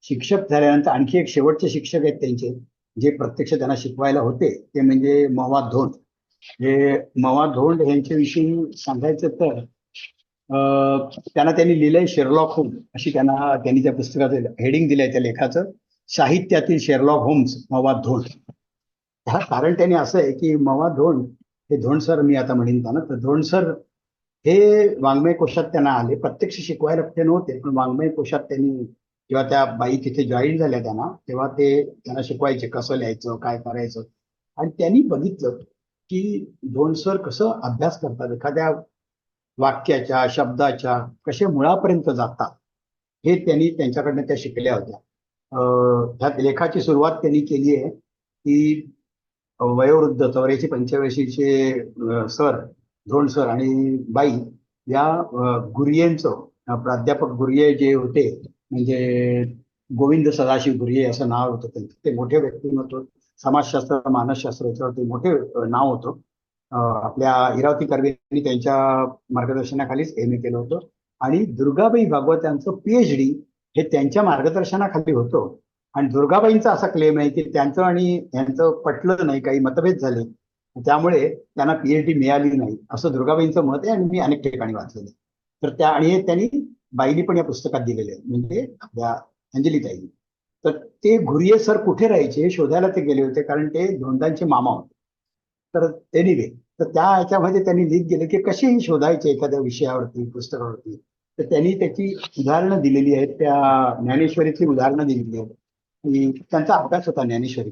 शिक्षक झाल्यानंतर आणखी एक शेवटचे शिक्षक आहेत त्यांचे, जे प्रत्यक्ष त्यांना शिकवायला होते, ते म्हणजे मवा धोंड. हे मवा धोंड यांच्याविषयी सांगायचं तर त्यांना त्यांनी लिहिलंय शेरलॉक होम्स, अशी त्यांनी त्या पुस्तकाचं हेडिंग दिलंय त्या लेखाचं, साहित्यातील शेरलॉक होम्स मवा धोंड. ह्या कारण त्यांनी असं आहे की मवा धोंड हे धोंड सर मी आता म्हणेन त्यांना, तर धोंड सर हे वाङ्मय कोशात त्यांना आले. प्रत्यक्ष शिकवायला कुठे नव्हते, पण वाङ्मय कोशात त्यांनी, जेव्हा त्या बाई तिथे जॉईन झाल्या त्यांना, तेव्हा ते त्यांना शिकवायचे कसं लिहायचं, काय करायचं. आणि त्यांनी बघितलं की धोंड सर कसं अभ्यास करतात, एखाद्या वाक्याच्या, शब्दाच्या कसे मुळापर्यंत जातात, हे त्यांनी त्यांच्याकडनं त्या शिकल्या होत्या. ह्या लेखाची सुरुवात त्यांनी केली आहे की वयोवृद्ध 84-85चे सर, धोंड सर आणि बाई या गुरियेंचं, प्राध्यापक गुरिये जे होते, म्हणजे गोविंद सदाशिव गुरिये असं नाव होतं त्यांचं. ते मोठे व्यक्तिमत्व, समाजशास्त्र, मानसशास्त्र याच्यावरती मोठे नाव होतं. आपल्या इरावती कर्वे यांनी त्यांच्या मार्गदर्शनाखालीच एम ए केलं होतं. आणि दुर्गाबाई भागवत यांचं PhD हे त्यांच्या मार्गदर्शनाखाली होतं. आणि दुर्गाबाईंचा असा क्लेम आहे की त्यांचं आणि यांचं पटलं नाही, काही मतभेद झाले, त्यामुळे त्यांना PhD मिळाली नाही, असं दुर्गाबाईंचं मत आहे. आणि मी अनेक ठिकाणी वाचलेलं. तर त्या, आणि हे त्यांनी बाईंनी पण या पुस्तकात दिलेले आहे, म्हणजे आपल्या अंजलीताईंनी. तर ते घुरिये सर कुठे राहायचे हे शोधायला ते गेले होते, कारण ते धोंडांचे मामा होते. तर एनिवे, तर त्या ह्याच्यामध्ये त्यांनी लिहित गेले की कशी शोधायचे एखाद्या विषयावरती, पुस्तकावरती. तर त्यांनी त्याची उदाहरणं दिलेली आहेत, त्या ज्ञानेश्वरीतली उदाहरणं दिलेली आहेत. आणि त्यांचा अभ्यास होता ज्ञानेश्वरी.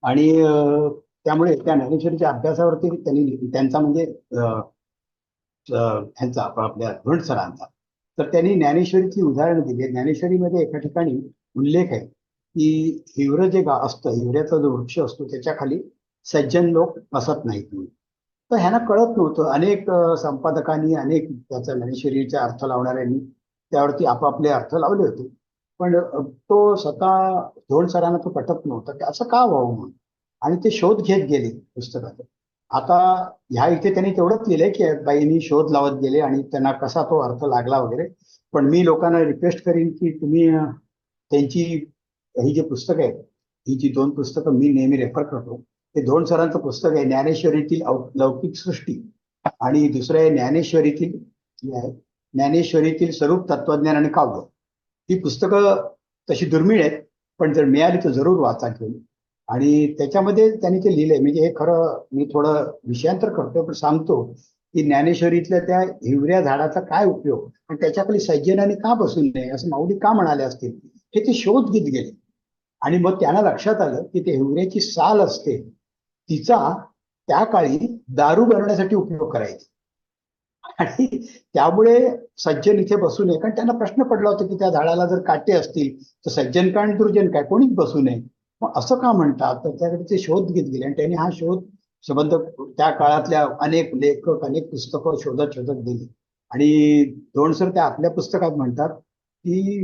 आणि त्यामुळे त्या ज्ञानेश्वरीच्या अभ्यासावरती त्यांनी त्यांचा म्हणजे ह्यांचा आपल्या धोंड सरांचा, तर त्यांनी ज्ञानेश्वरीतली उदाहरणं दिली. ज्ञानेश्वरीमध्ये एका ठिकाणी उल्लेख आहे की हिवरं जे असतं, हिवऱ्याचा जो वृक्ष असतो त्याच्या खाली सज्जन लोक बसत नाहीत म्हणून. तर ह्यांना कळत नव्हतं. अनेक संपादकांनी, अनेक त्याचा ज्ञानेश्वरीचा अर्थ लावणाऱ्यांनी त्यावरती आपापले अर्थ लावले होते. पण तो स्वतः धोंड सरांना तो पटत नव्हता की असं का व्हावं म्हणून. आणि ते शोध घेत गेले पुस्तकात. आता ह्या इथे त्यांनी तेवढंच लिहिलंय की बाईंनी शोध लावत गेले आणि त्यांना कसा तो अर्थ लागला वगैरे. पण मी लोकांना रिक्वेस्ट करीन की तुम्ही त्यांची ही जी पुस्तकं आहेत, ही जी 2 पुस्तकं मी नेहमी रेफर करतो, ते धोंड सरांचं पुस्तक आहे ज्ञानेश्वरीतील लौकिक सृष्टी, आणि दुसरं आहे ज्ञानेश्वरीतील स्वरूप, तत्वज्ञान आणि काव्य. ही पुस्तकं तशी दुर्मिळ आहेत, पण जर मिळाली तर जरूर वाचा घेऊन. आणि त्याच्यामध्ये त्यांनी ते लिहिलंय, म्हणजे हे खरं मी थोडं विषयांतर करतो, पण सांगतो की ज्ञानेश्वरीतल्या त्या हिवऱ्या झाडाचा काय उपयोग आणि त्याच्याखाली सज्जनाने का बसू नये, असं माऊली का म्हणाले असतील, हे ते शोध घेत गेले. आणि मग त्यांना लक्षात आलं की ते हिवऱ्याची साल असते, तिचा त्या काळी दारू बनवण्यासाठी उपयोग करायचे. आणि त्यामुळे सज्जन इथे बसू नये, कारण त्यांना प्रश्न पडला होता की त्या झाडाला जर काटे असतील तर सज्जन काय आणि दुर्जन काय, कोणीच बसू नये. मग असं का म्हणतात, तर त्याकडे ते शोध घेत गेले. आणि त्यांनी हा शोध संबंध त्या काळातल्या अनेक लेखक, अनेक पुस्तकं शोधत शोधत गेली. आणि धोंड सर त्या आपल्या पुस्तकात म्हणतात की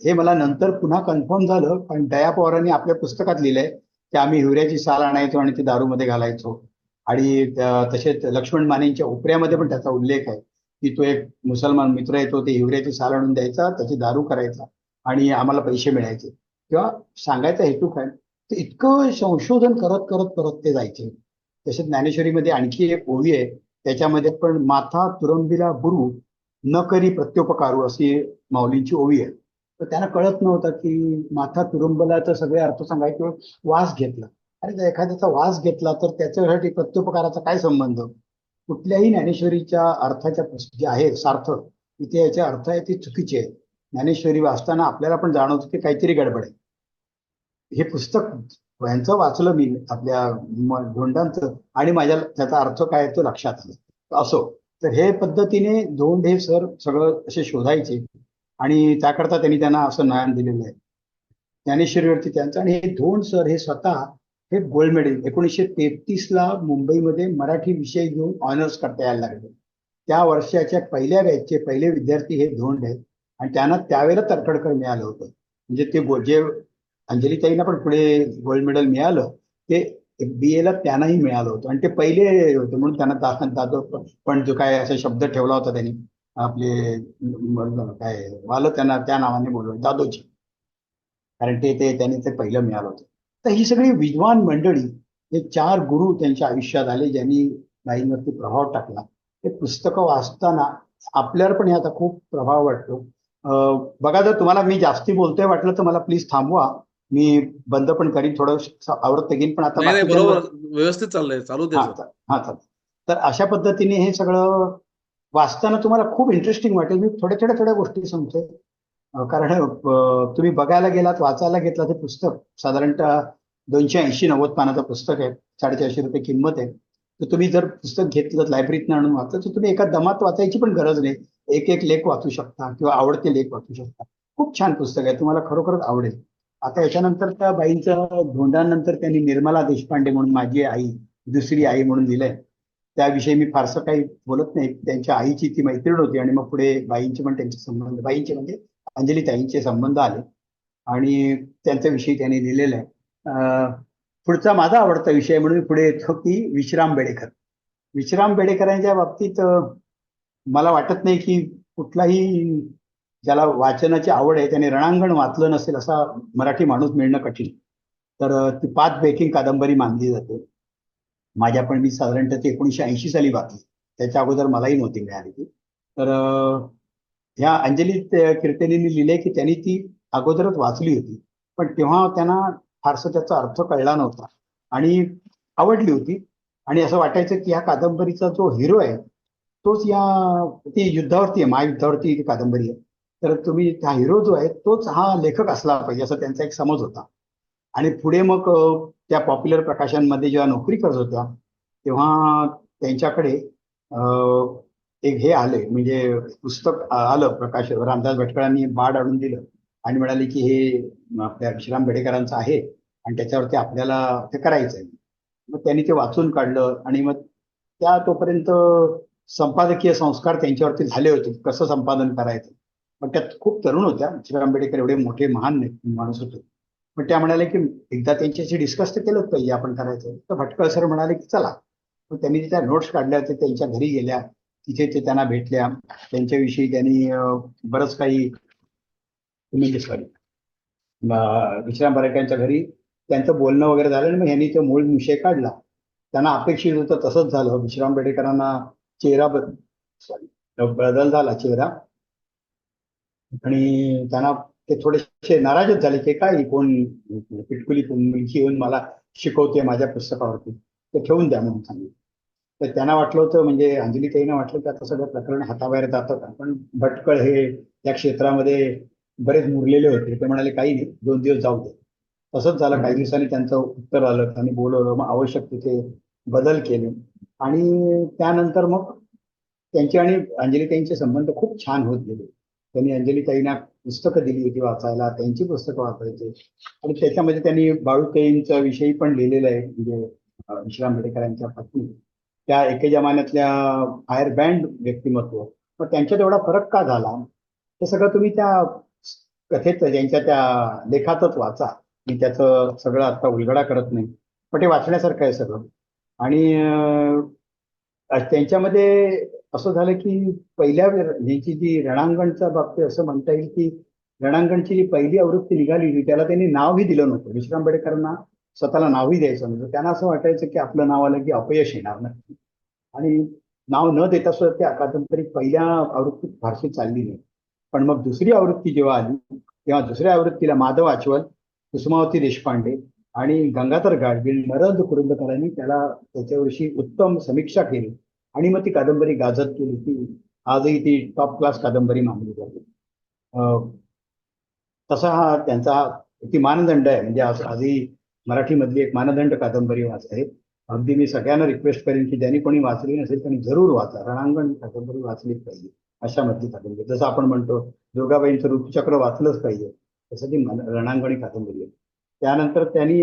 हे मला नंतर पुन्हा कन्फर्म झालं, कारण दया पवारांनी आपल्या पुस्तकात लिहिलंय की आम्ही हिवऱ्याची साल आणायचो आणि ती दारूमध्ये घालायचो. आणि तसेच लक्ष्मण मानेंच्या उपऱ्यामध्ये पण त्याचा उल्लेख आहे की तो एक मुसलमान मित्र येतो, ते हिवऱ्याची साल आणून द्यायचा, त्याची दारू करायचा आणि आम्हाला पैसे मिळायचे. किंवा सांगायचा हेतू काय, ते इतकं संशोधन करत करत करत ते जायचे. तसेच ज्ञानेश्वरीमध्ये आणखी एक ओवी आहे, त्याच्यामध्ये पण माथा तुरंबिला गुरु न करी प्रत्योपकारू अशी माऊलींची ओवी आहे. तर त्यांना कळत नव्हतं की माथा तुरुंबलाचा सगळे अर्थ सांगायचे, वास घेतला. अरे जर एखाद्याचा वास घेतला तर त्याच्यासाठी प्रत्योपकाराचा काय संबंध? कुठल्याही ज्ञानेश्वरीच्या अर्थाच्या जे आहे सार्थ, इथे याचे अर्थ आहे ते चुकीचे आहे. ज्ञानेश्वरी वाचताना आपल्याला पण जाणवतं की काहीतरी गडबड आहे. हे पुस्तक यांचं वाचलं मी, आपल्या धोंडांचं, आणि माझ्या त्याचा अर्थ काय आहे तो लक्षात आला. असो, तर हे पद्धतीने धोंड हे सर सगळं असे शोधायचे आणि त्याकरता त्यांना असं ज्ञान दिलेलं आहे ज्ञानेश्वरीवरती त्यांचं. आणि हे धोंड सर हे स्वतः हे गोल्ड मेडल 1933ला मुंबईमध्ये मराठी विषय घेऊन ऑनर्स करता यायला लागले. त्या वर्षाच्या पहिल्या बॅचचे पहिले विद्यार्थी हे धोंड आहेत आणि त्यांना त्यावेळेला तर्खडकर मिळालं होतं. म्हणजे ते जे अंजलीताईंना पण पुढे गोल्ड मेडल मिळालं, ते BA ला त्यांनाही मिळालं होतं आणि ते पहिले होते म्हणून त्यांना दादो पण जो काय असा शब्द ठेवला होता त्यांनी, आपले काय वालं त्यांना त्या नावाने बोलवलं, दादोजी, कारण त्यांनी ते पहिलं मिळालं होतं. तर ही सगळी विद्वान मंडळी, हे 4 गुरु त्यांच्या आयुष्यात आले ज्यांनी बाईंवरती प्रभाव टाकला. हे पुस्तकं वाचताना आपल्याला पण याचा खूप प्रभाव वाटतो. बघा, जर तुम्हाला मी जास्ती बोलतोय वाटलं तर मला प्लीज थांबवा, मी बंद पण करीन, थोडं आवृत्त घेईन, पण आता नाही नाही, बाकीच्यांवर बरोबर, व्यवस्थित चाललंय, चालू दे हा सर. चालेल. तर अशा पद्धतीने हे सगळं वाचताना तुम्हाला खूप इंटरेस्टिंग वाटेल. मी थोड्या गोष्टी सांगतोय. कारण तुम्ही बघायला गेलात, वाचायला घेतला, ते पुस्तक साधारणतः 280-90 पानाचं पुस्तक आहे. ₹450 किंमत आहे. तर तुम्ही जर पुस्तक घेतलं लायब्ररीतनं आणून वाचलं तर तुम्ही एका दमात वाचायची पण गरज नाही. एक एक लेख वाचू शकता किंवा आवडते लेख वाचू शकता. खूप छान पुस्तक आहे, तुम्हाला खरोखरच आवडेल. आता याच्यानंतर त्या बाईंचं धोंडानंतर त्यांनी निर्मला देशपांडे म्हणून माझी आई, दुसरी आई म्हणून दिलंय. त्याविषयी मी फारसं काही बोलत नाही. त्यांच्या आईची ती मैत्रीण होती आणि मग पुढे बाईंचे पण त्यांचे संबंध, बाईंचे म्हणजे अंजलीताईंचे संबंध आले आणि त्यांच्याविषयी त्यांनी लिहिलेलं आहे. पुढचा माझा आवडता विषय म्हणून मी पुढे येतो की विश्राम बेडेकर. विश्राम बेडेकरांच्या बाबतीत मला वाटत नाही की कुठलाही ज्याला वाचनाची आवड आहे त्याने रणांगण वाचलं नसेल असा मराठी माणूस मिळणं कठीण. तर ती 5 बेकिंग कादंबरी मानली जाते. माझ्या पण मी साधारणतः ती 1980 साली वाचली, त्याच्या अगोदर मलाही नव्हती मिळाली ती. तर ह्या अंजली कीर्तनींनी लिहिले की त्यांनी ती अगोदरच वाचली होती, पण तेव्हा त्यांना फारसं त्याचा अर्थ कळला नव्हता आणि आवडली होती. आणि असं वाटायचं की ह्या कादंबरीचा जो हिरो आहे तोच ती युद्धावरती आहे, महायुद्धावरती ती कादंबरी आहे, तर तुम्ही हा हिरो जो आहे तोच हा लेखक असला पाहिजे असा त्यांचा एक समज होता. आणि पुढे मग त्या पॉप्युलर प्रकाशनमध्ये जेव्हा नोकरी करत होत्या तेव्हा त्यांच्याकडे एक हे आले, म्हणजे पुस्तक आलं प्रकाश, रामदास भटकळांनी बाड आणून दिलं आणि म्हणाले की हे आपल्या विश्राम बेडेकरांचं आहे आणि त्याच्यावरती आपल्याला ते करायचं आहे. मग त्यांनी ते वाचून काढलं आणि मग त्या तोपर्यंत संपादकीय संस्कार त्यांच्यावरती झाले होते, कसं संपादन करायचं. पण त्यात खूप तरुण होत्या. विश्राम बेडेकर एवढे मोठे महान माणूस होते, पण त्या म्हणाले की एकदा त्यांच्याशी डिस्कस तर केलंच पाहिजे आपण करायचं. तर भटकळ सर म्हणाले की चला. मग त्यांनी त्या नोट्स काढल्या, ते त्यांच्या घरी गेल्या, तिथे ते त्यांना भेटल्या, त्यांच्याविषयी त्यांनी बरंच काही, म्हणजे सॉरी, विश्राम बेडेकरांच्या घरी त्यांचं बोलणं वगैरे झालं आणि मग ह्यांनी तो मूळ विषय काढला. त्यांना अपेक्षित होतं तसंच झालं. विश्राम बेडेकरांना चेहरा बदल झाला चेहरा आणि त्यांना ते थोडेसे नाराजच झाले की काय कोण पिटकुली मुलगी येऊन मला शिकवते माझ्या पुस्तकावरती, ते ठेवून द्या म्हणून सांगितलं. तर त्यांना वाटलं होतं, म्हणजे अंजलीताईंना वाटलं की आता सगळं प्रकरण हाताबाहेर जातं का, पण भटकळ हे या क्षेत्रामध्ये बरेच मुरलेले होते. ते म्हणाले काही नाही, 2 दिवस जाऊ दे. तसंच झालं. काही दिवसांनी त्यांचं उत्तर आलं, त्यांनी बोलवलं, मग आवश्यक तिथे बदल केले आणि त्यानंतर मग त्यांचे आणि अंजलीताईंचे संबंध खूप छान होत गेले. त्यांनी अंजलीताईंना पुस्तकं दिली होती वाचायला, त्यांची पुस्तकं वाचायचे आणि त्याच्यामध्ये त्यांनी बाळूताईंचा विषयी पण लिहिलेलं आहे, म्हणजे विश्राम बेडेकरांच्या पत्नी, त्या एके जमान्यातल्या फायर बँड व्यक्तिमत्व. मग त्यांच्यात एवढा फरक का झाला, हे सगळं तुम्ही त्या कथेत त्यांच्या त्या लेखातच वाचा. मी त्याचं सगळं आता उलगडा करत नाही, पण ते वाचण्यासारखं आहे सगळं. आणि त्यांच्यामध्ये असं झालं की पहिल्या ह्याची जी रणांगणच्या बाबतीत असं म्हणता येईल की रणांगणची जी पहिली आवृत्ती निघाली होती त्याला त्यांनी नावही दिलं नव्हतं. विश्राम बेडेकरांना स्वतःला नावही द्यायचं नव्हतं. त्यांना असं वाटायचं की आपलं नाव आलं की अपयश येणार नाही आणि नाव न देता सुद्धा त्या कादंबरी पहिल्या आवृत्तीत फारशी चालली नाही. पण मग दुसरी आवृत्ती जेव्हा आली तेव्हा दुसऱ्या आवृत्तीला माधव आचवल, कुसुमावती देशपांडे आणि गंगाधर गाडगीळ, नरेंद्र कुरुंदकरांनी त्याच्याविषयी उत्तम समीक्षा केली आणि मग ती कादंबरी गाजत केली. ती आजही ती टॉप क्लास कादंबरी मानली जाते. अं, तसा हा त्यांचा ती मानदंड आहे. म्हणजे आजही मराठीमधली एक मानदंड कादंबरी आहे. अगदी मी सगळ्यांना रिक्वेस्ट करेन की ज्यांनी कोणी वाचली नसेल त्यांनी जरूर वाचा. रणांगण कादंबरी वाचलीच पाहिजे. अशा मधली कादंबरी, जसं आपण म्हणतो दुर्गाबाईंचं ऋतुचक्र वाचलंच पाहिजे, तसं ती रणांगणी कादंबरी आहे. त्यानंतर त्यांनी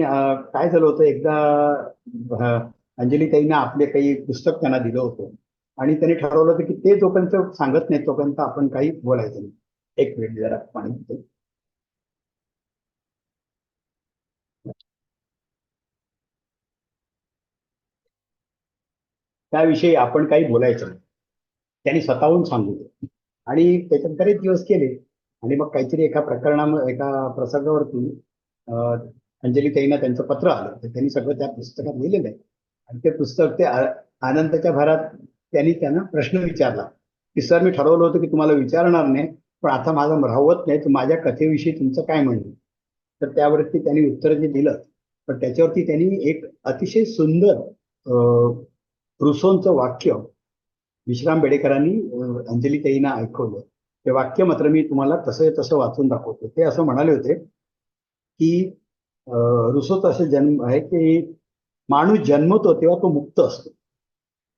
काय झालं होतं एकदा अंजलीताईंना आपले काही पुस्तक त्यांना दिलं होतं आणि त्यांनी ठरवलं होतं की ते जोपर्यंत सांगत नाही तोपर्यंत आपण काही बोलायचं नाही. एक मिनिट जरा पाणी पितो. त्याविषयी आपण काही बोलायचं नाही. त्यांनी स्वतःहून सांगितलं आणि त्याच्यात बरेच दिवस केले आणि मग काहीतरी एका प्रसंगावरती अंजलीताईंना त्यांचं पत्र आलं तर त्यांनी सगळं त्या पुस्तकात लिहिलेलं आहे आणि ते पुस्तक ते आनंदाच्या भरात त्यांना प्रश्न विचारला की सर मी ठरवलं होतं की तुम्हाला विचारणार नाही पण आता माझं राहवत नाही तर माझ्या कथेविषयी तुमचं काय म्हणणं. तर त्यावरती त्यांनी उत्तर जे दिलं पण त्याच्यावरती त्यांनी एक अतिशय सुंदर रुसोंचं वाक्य विश्राम बेडेकरांनी अंजलीताईंना ऐकवलं. ते वाक्य मात्र मी तुम्हाला तसं वाचून दाखवतो. ते असं म्हणाले होते की रुसोचा असे जन्म आहे की माणूस जन्मतो तेव्हा तो मुक्त असतो.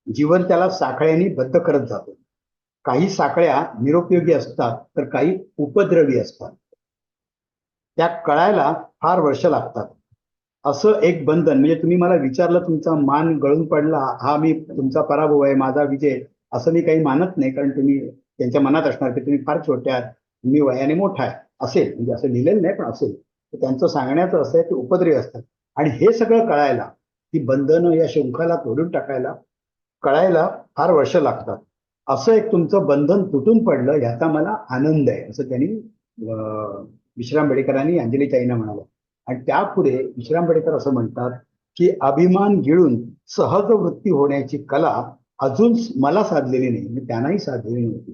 जीवन त्याला साखळ्यांनी बद्ध करत जातो. काही साखळ्या निरुपयोगी असतात तर काही उपद्रवी असतात. त्या कळायला फार वर्ष लागतात. असं एक बंधन म्हणजे तुम्ही मला विचारलं तुमचा मान गळून पडला हा मी तुमचा पराभव आहे माझा विजय असं मी काही मानत नाही कारण तुम्ही त्यांच्या मनात असणार की तुम्ही फार छोट्या आहात मी वयाने मोठा आहे असेल म्हणजे असं लिहिलेलं नाही पण असेल तर त्यांचं सांगण्याचं असं आहे की उपद्रवी असतात आणि हे सगळं कळायला ती बंधनं या शृंखला तोडून टाकायला कळायला फार वर्ष लागतात. असं एक तुमचं बंधन तुटून पडलं याचा मला आनंद आहे असं त्यांनी विश्राम बेडेकरांनी अंजलीताईंना म्हणालं. आणि त्यापुढे विश्राम बेडेकर असं म्हणतात की अभिमान गिळून सहज वृत्ती होण्याची कला अजून मला साधलेली नाही म्हणजे त्यांनाही साधलेली नव्हती.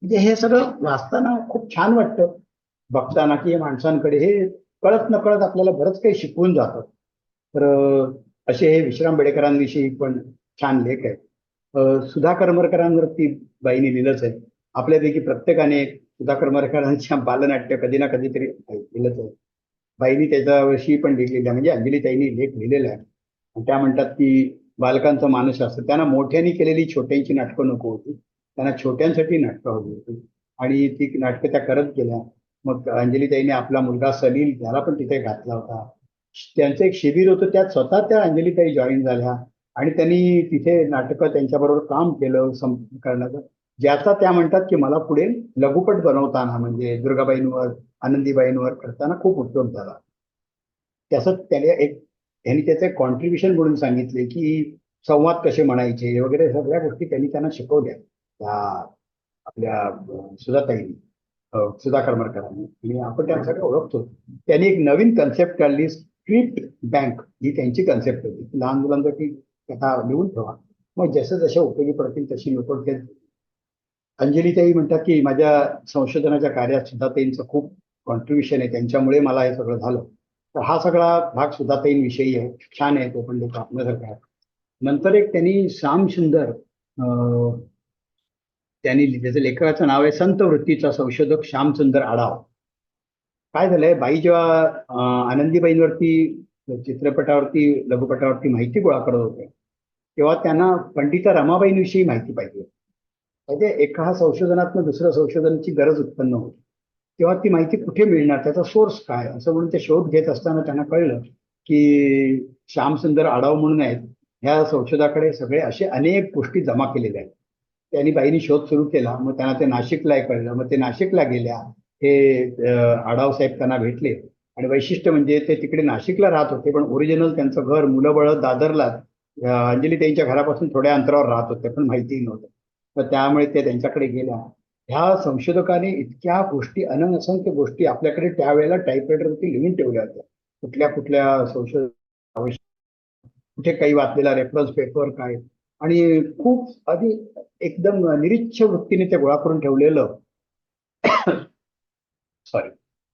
म्हणजे हे सगळं वाचताना खूप छान वाटतं बघताना की या माणसांकडे हे कळत नकळत आपल्याला बरंच काही शिकवून जातं. तर असे हे विश्राम बेडेकरांविषयी पण छान लेख आहेत. सुधा करमरकरांवरती बाईंनी लिहिलंच आहे. आपल्यापैकी प्रत्येकाने सुधा करमरकरांच्या बालनाट्य कधी ना कधीतरी लिहिलंच आहे. बाईंनी त्याच्याविषयी पण लिहिलेलं आहे म्हणजे अंजलीताईंनी लेख लिहिलेला आहे. त्या म्हणतात की बालकांचं मानसशास्त्र त्यांना मोठ्यांनी केलेली छोट्यांची नाटकं नको होती त्यांना छोट्यांसाठी नाटकं हवी होती आणि ती नाटकं त्या करत गेल्या. मग अंजलीताईने आपला मुलगा सलील त्याला पण तिथे घातला होता. त्यांचं एक शिबिर होतं त्यात स्वतः त्या अंजलीताई जॉईन झाल्या आणि त्यांनी तिथे नाटकं त्यांच्याबरोबर काम केलं करण्याचं ज्याचा त्या म्हणतात की मला पुढे लघुपट बनवताना म्हणजे दुर्गाबाईंवर आनंदीबाईंवर करताना खूप उपयोग झाला. त्याचं त्यांनी त्याचं कॉन्ट्रीब्युशन म्हणून सांगितले की संवाद कसे म्हणायचे वगैरे सगळ्या गोष्टी त्यांनी त्यांना शिकवल्या त्या आपल्या सुधाताईंनी सुधा करमरकरांनी आणि आपण त्या सगळं ओळखतो. त्यांनी एक नवीन कन्सेप्ट काढली स्क्रिप्ट बँक ही त्यांची कन्सेप्ट होती. लहान मुलांसाठी कथा लिहून ठेवा मग जसं जशा उपयोगी पडतील तशी लोक अंजलीताई म्हणतात की माझ्या संशोधनाच्या कार्यात सुधाताईंचं खूप कॉन्ट्रीब्युशन आहे त्यांच्यामुळे मला हे सगळं झालं. तर हा सगळा भाग सुधाताईंविषयी आहे छान आहे तो पण लोक आपल्यासारखा आहे. नंतर एक त्यांनी श्याम सुंदर त्यांनी त्याचं लेखकाचं नाव आहे संत वृत्तीचा संशोधक श्यामसुंदर आढाव. काय झालंय बाई जेव्हा आनंदीबाईंवरती चित्रपटावरती लघुपटावरती माहिती गोळा करत होते तेव्हा त्यांना पंडिता रमाबाईंविषयी माहिती पाहिजे. म्हणजे एका संशोधनातून दुसऱ्या संशोधनाची गरज उत्पन्न होती तेव्हा ती माहिती कुठे मिळणार त्याचा सोर्स काय असं म्हणून ते शोध घेत असताना त्यांना कळलं की श्यामसुंदर आढाव म्हणून आहेत ह्या संशोधाकडे सगळे असे अनेक गोष्टी जमा केलेल्या आहेत. त्यांनी बाईंनी शोध सुरू केला मग त्यांना ते नाशिकला कळलं मग ते नाशिकला गेल्या हे आढाव साहेब त्यांना भेटले आणि वैशिष्ट्य म्हणजे ते तिकडे नाशिकला राहत होते पण ओरिजिनल त्यांचं घर मुलं बळ दादरला अंजली त्यांच्या घरापासून थोड्या अंतरावर राहत होते पण माहितीही नव्हतं. तर त्यामुळे ते त्यांच्याकडे गेल्या. ह्या संशोधकाने इतक्या गोष्टी असंख्य गोष्टी आपल्याकडे त्यावेळेला टाईपरायटरवरती लिहून ठेवल्या होत्या. कुठल्या कुठल्या संशोधन कुठे काही वाचलेला रेफरन्स पेपर काय, आणि खूप आधी एकदम निरीच्छ वृत्तीने ते गोळा करून ठेवलेलं. सॉरी.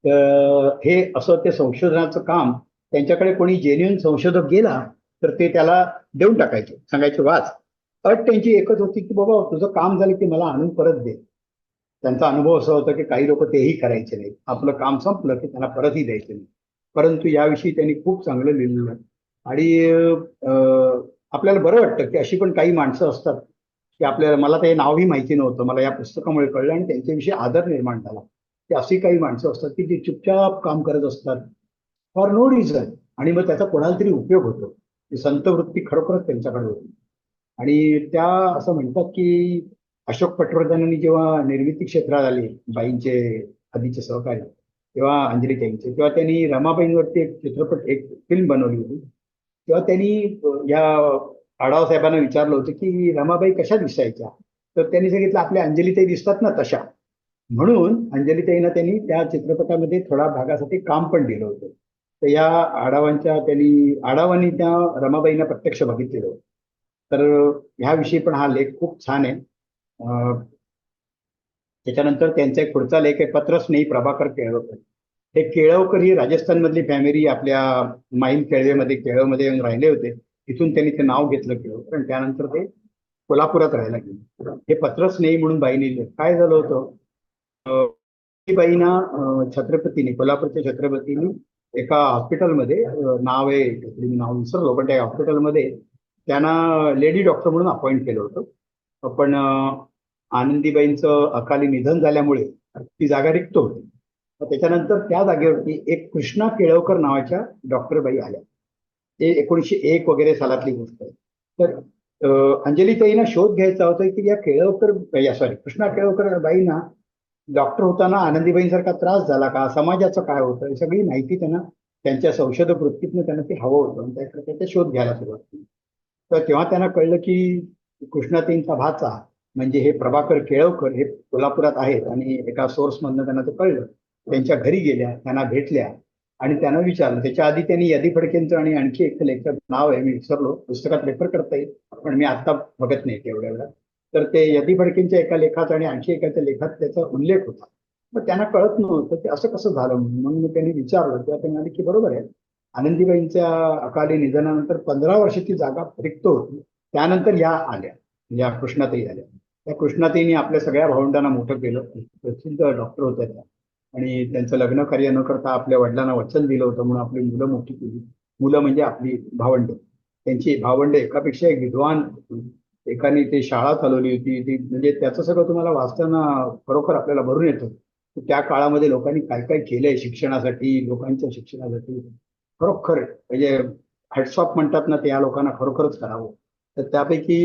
तर हे असं ते संशोधनाचं काम, त्यांच्याकडे कोणी जेन्युइन संशोधक गेला तर ते त्याला देऊन टाकायचे, सांगायचे वाच. अट त्यांची एकच होती की बाबा तुझं काम झालं की मला आणून परत दे. त्यांचा अनुभव असा होता की काही लोक तेही करायचे नाही, आपलं काम संपलं की त्यांना परतही द्यायचे नाही. परंतु याविषयी त्यांनी खूप चांगलं लिहिलेलं आहे. आणि आपल्याला बरं वाटतं की अशी पण काही माणसं असतात की आपल्याला, मला ते नावही माहिती नव्हतं, मला या पुस्तकामुळे कळलं आणि त्यांच्याविषयी आदर निर्माण झाला की अशी काही माणसं असतात की जी चुपचाप काम करत असतात फॉर नो रिझन, आणि मग त्याचा कोणाला तरी उपयोग होतो. ती संत वृत्ती खरोखरच त्यांच्याकडे होती. आणि त्या असं म्हणतात की अशोक पटवर्धनांनी जेव्हा निर्मिती क्षेत्रात आले, बाईंचे आधीचे सहकारी, तेव्हा अंजलीताईंचे, तेव्हा त्यांनी रमाबाईंवरती एक चित्रपट, एक फिल्म बनवली होती. तेव्हा त्यांनी या आढाव साहेबांना विचारलं होतं की रमाबाई कशा दिसायच्या, तर त्यांनी सांगितलं आपल्या अंजलीताई दिसतात ना तशा. म्हणून अंजलीताईंना त्यांनी त्या चित्रपटामध्ये थोडा भागासाठी काम पण दिलं होतं. तर या आढावांनी त्या रमाबाईंना प्रत्यक्ष बघितलेलं होतं. तर ह्याविषयी पण हा लेख खूप छान आहे. त्याच्यानंतर त्यांचा एक पुढचा लेख आहे पत्रस्नेही प्रभाकर केळवकर. हे केळवकर ही राजस्थानमधली फॅमिली आपल्या माहीम केळवमध्ये येऊन राहिले होते. तिथून त्यांनी ते नाव घेतलं केळवकर, आणि त्यानंतर ते कोल्हापुरात राहायला गेले. हे पत्रस्नेही म्हणून बाईंनी लिहिलं. काय झालं होतं, ती बाईंना कोल्हापूरच्या छत्रपतींनी एका हॉस्पिटलमध्ये, नाव आहे मी नाव विसरलो, पण त्या हॉस्पिटलमध्ये त्यांना लेडी डॉक्टर म्हणून अपॉइंट केलं होतं. पण आनंदीबाईंचं अकाली निधन झाल्यामुळे ती जागा रिक्त होती. तर त्याच्यानंतर त्या जागेवरती एक कृष्णा केळवकर नावाच्या डॉक्टरबाई आल्या. ते 1901 वगैरे सालातली गोष्ट आहे. तर अंजलीताईंना शोध घ्यायचा होता की या कृष्णा केळवकर बाईंना डॉक्टर होताना आनंदीबाईंसारखा त्रास झाला का, समाजाचं काय होतं, ही सगळी माहिती त्यांना त्यांच्या संशोधक वृत्तीतनं त्यांना ते हवं होतं, आणि त्याकडे ते शोध घ्यायला सुरुवात केली. तर तेव्हा त्यांना कळलं की कृष्णाताईंचा भाचा म्हणजे हे प्रभाकर केळवकर हे कोल्हापुरात आहेत, आणि एका सोर्समधनं त्यांना ते कळलं. त्यांच्या घरी गेल्या, त्यांना भेटल्या आणि त्यांना विचारलं. त्याच्या आधी त्यांनी यदी फडकेंचं आणि आणखी एक लेखक नाव आहे मी विसरलो, पुस्तकात रेफर करता येईल पण मी आता बघत नाही तेवढ्या वेळा. तर ते यदी फडकेंच्या एका लेखात आणि आणखी एकाच्या लेखात त्याचा उल्लेख होता. मग त्यांना कळत नव्हतं ते असं कसं झालं म्हणून त्यांनी विचारलं, तेव्हा ते म्हणाले की बरोबर आहे, आनंदीबाईंच्या अकाली निधनानंतर 15 वर्ष ती जागा रिक्त होती. त्यानंतर या आल्या, या कृष्णाताई आल्या. त्या कृष्णाताईंनी आपल्या सगळ्या भावंडांना मोठं केलं. प्रसिद्ध डॉक्टर होत्या त्या, आणि त्यांचं लग्न कार्य न करता आपल्या वडिलांना वचन दिलं होतं म्हणून आपली मुलं मोठी केली. मुलं म्हणजे आपली भावंड. त्यांची भावंड एकापेक्षा एक विद्वान होती. एकाने ते शाळा चालवली होती ती, म्हणजे त्याचं सगळं तुम्हाला वाचताना खरोखर आपल्याला भरून येतं. त्या काळामध्ये लोकांनी काय काय केलंय शिक्षणासाठी, लोकांच्या शिक्षणासाठी. खरोखर म्हणजे हॅट्सऑफ म्हणतात ना, ते या लोकांना खरोखरच करावं. तर त्यापैकी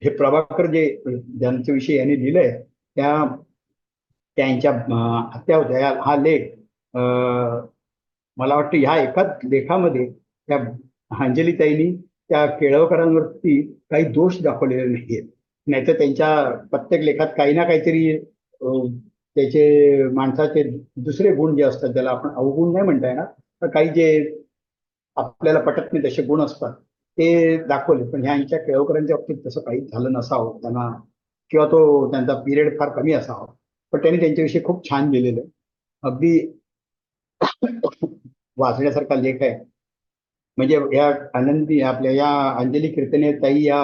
हे प्रभाकर जे ज्यांच्या विषयी यांनी लिहिलंय, त्यांच्या हत्या होत्या. हा लेख मला वाटतं ह्या एकाच लेखामध्ये त्या अंजलीताईंनी त्या केळवकरांवरती काही दोष दाखवलेले नाहीयेत. नाहीतर त्यांच्या प्रत्येक लेखात काही ना काहीतरी त्याचे माणसाचे दुसरे गुण जे असतात, त्याला आपण अवगुण नाही म्हणता येणार, तर काही जे आपल्याला पटत नाही तसे गुण असतात ते दाखवले. पण ह्यांच्या केळवकरांच्या बाबतीत तसं काही झालं नसावं त्यांना, किंवा तो त्यांचा पिरियड फार कमी असावा. पण त्यांनी त्यांच्याविषयी खूप छान लिहिलेलं आहे. अगदी वाचण्यासारखा लेख आहे. म्हणजे या आपल्या या अंजली कीर्तने ताई या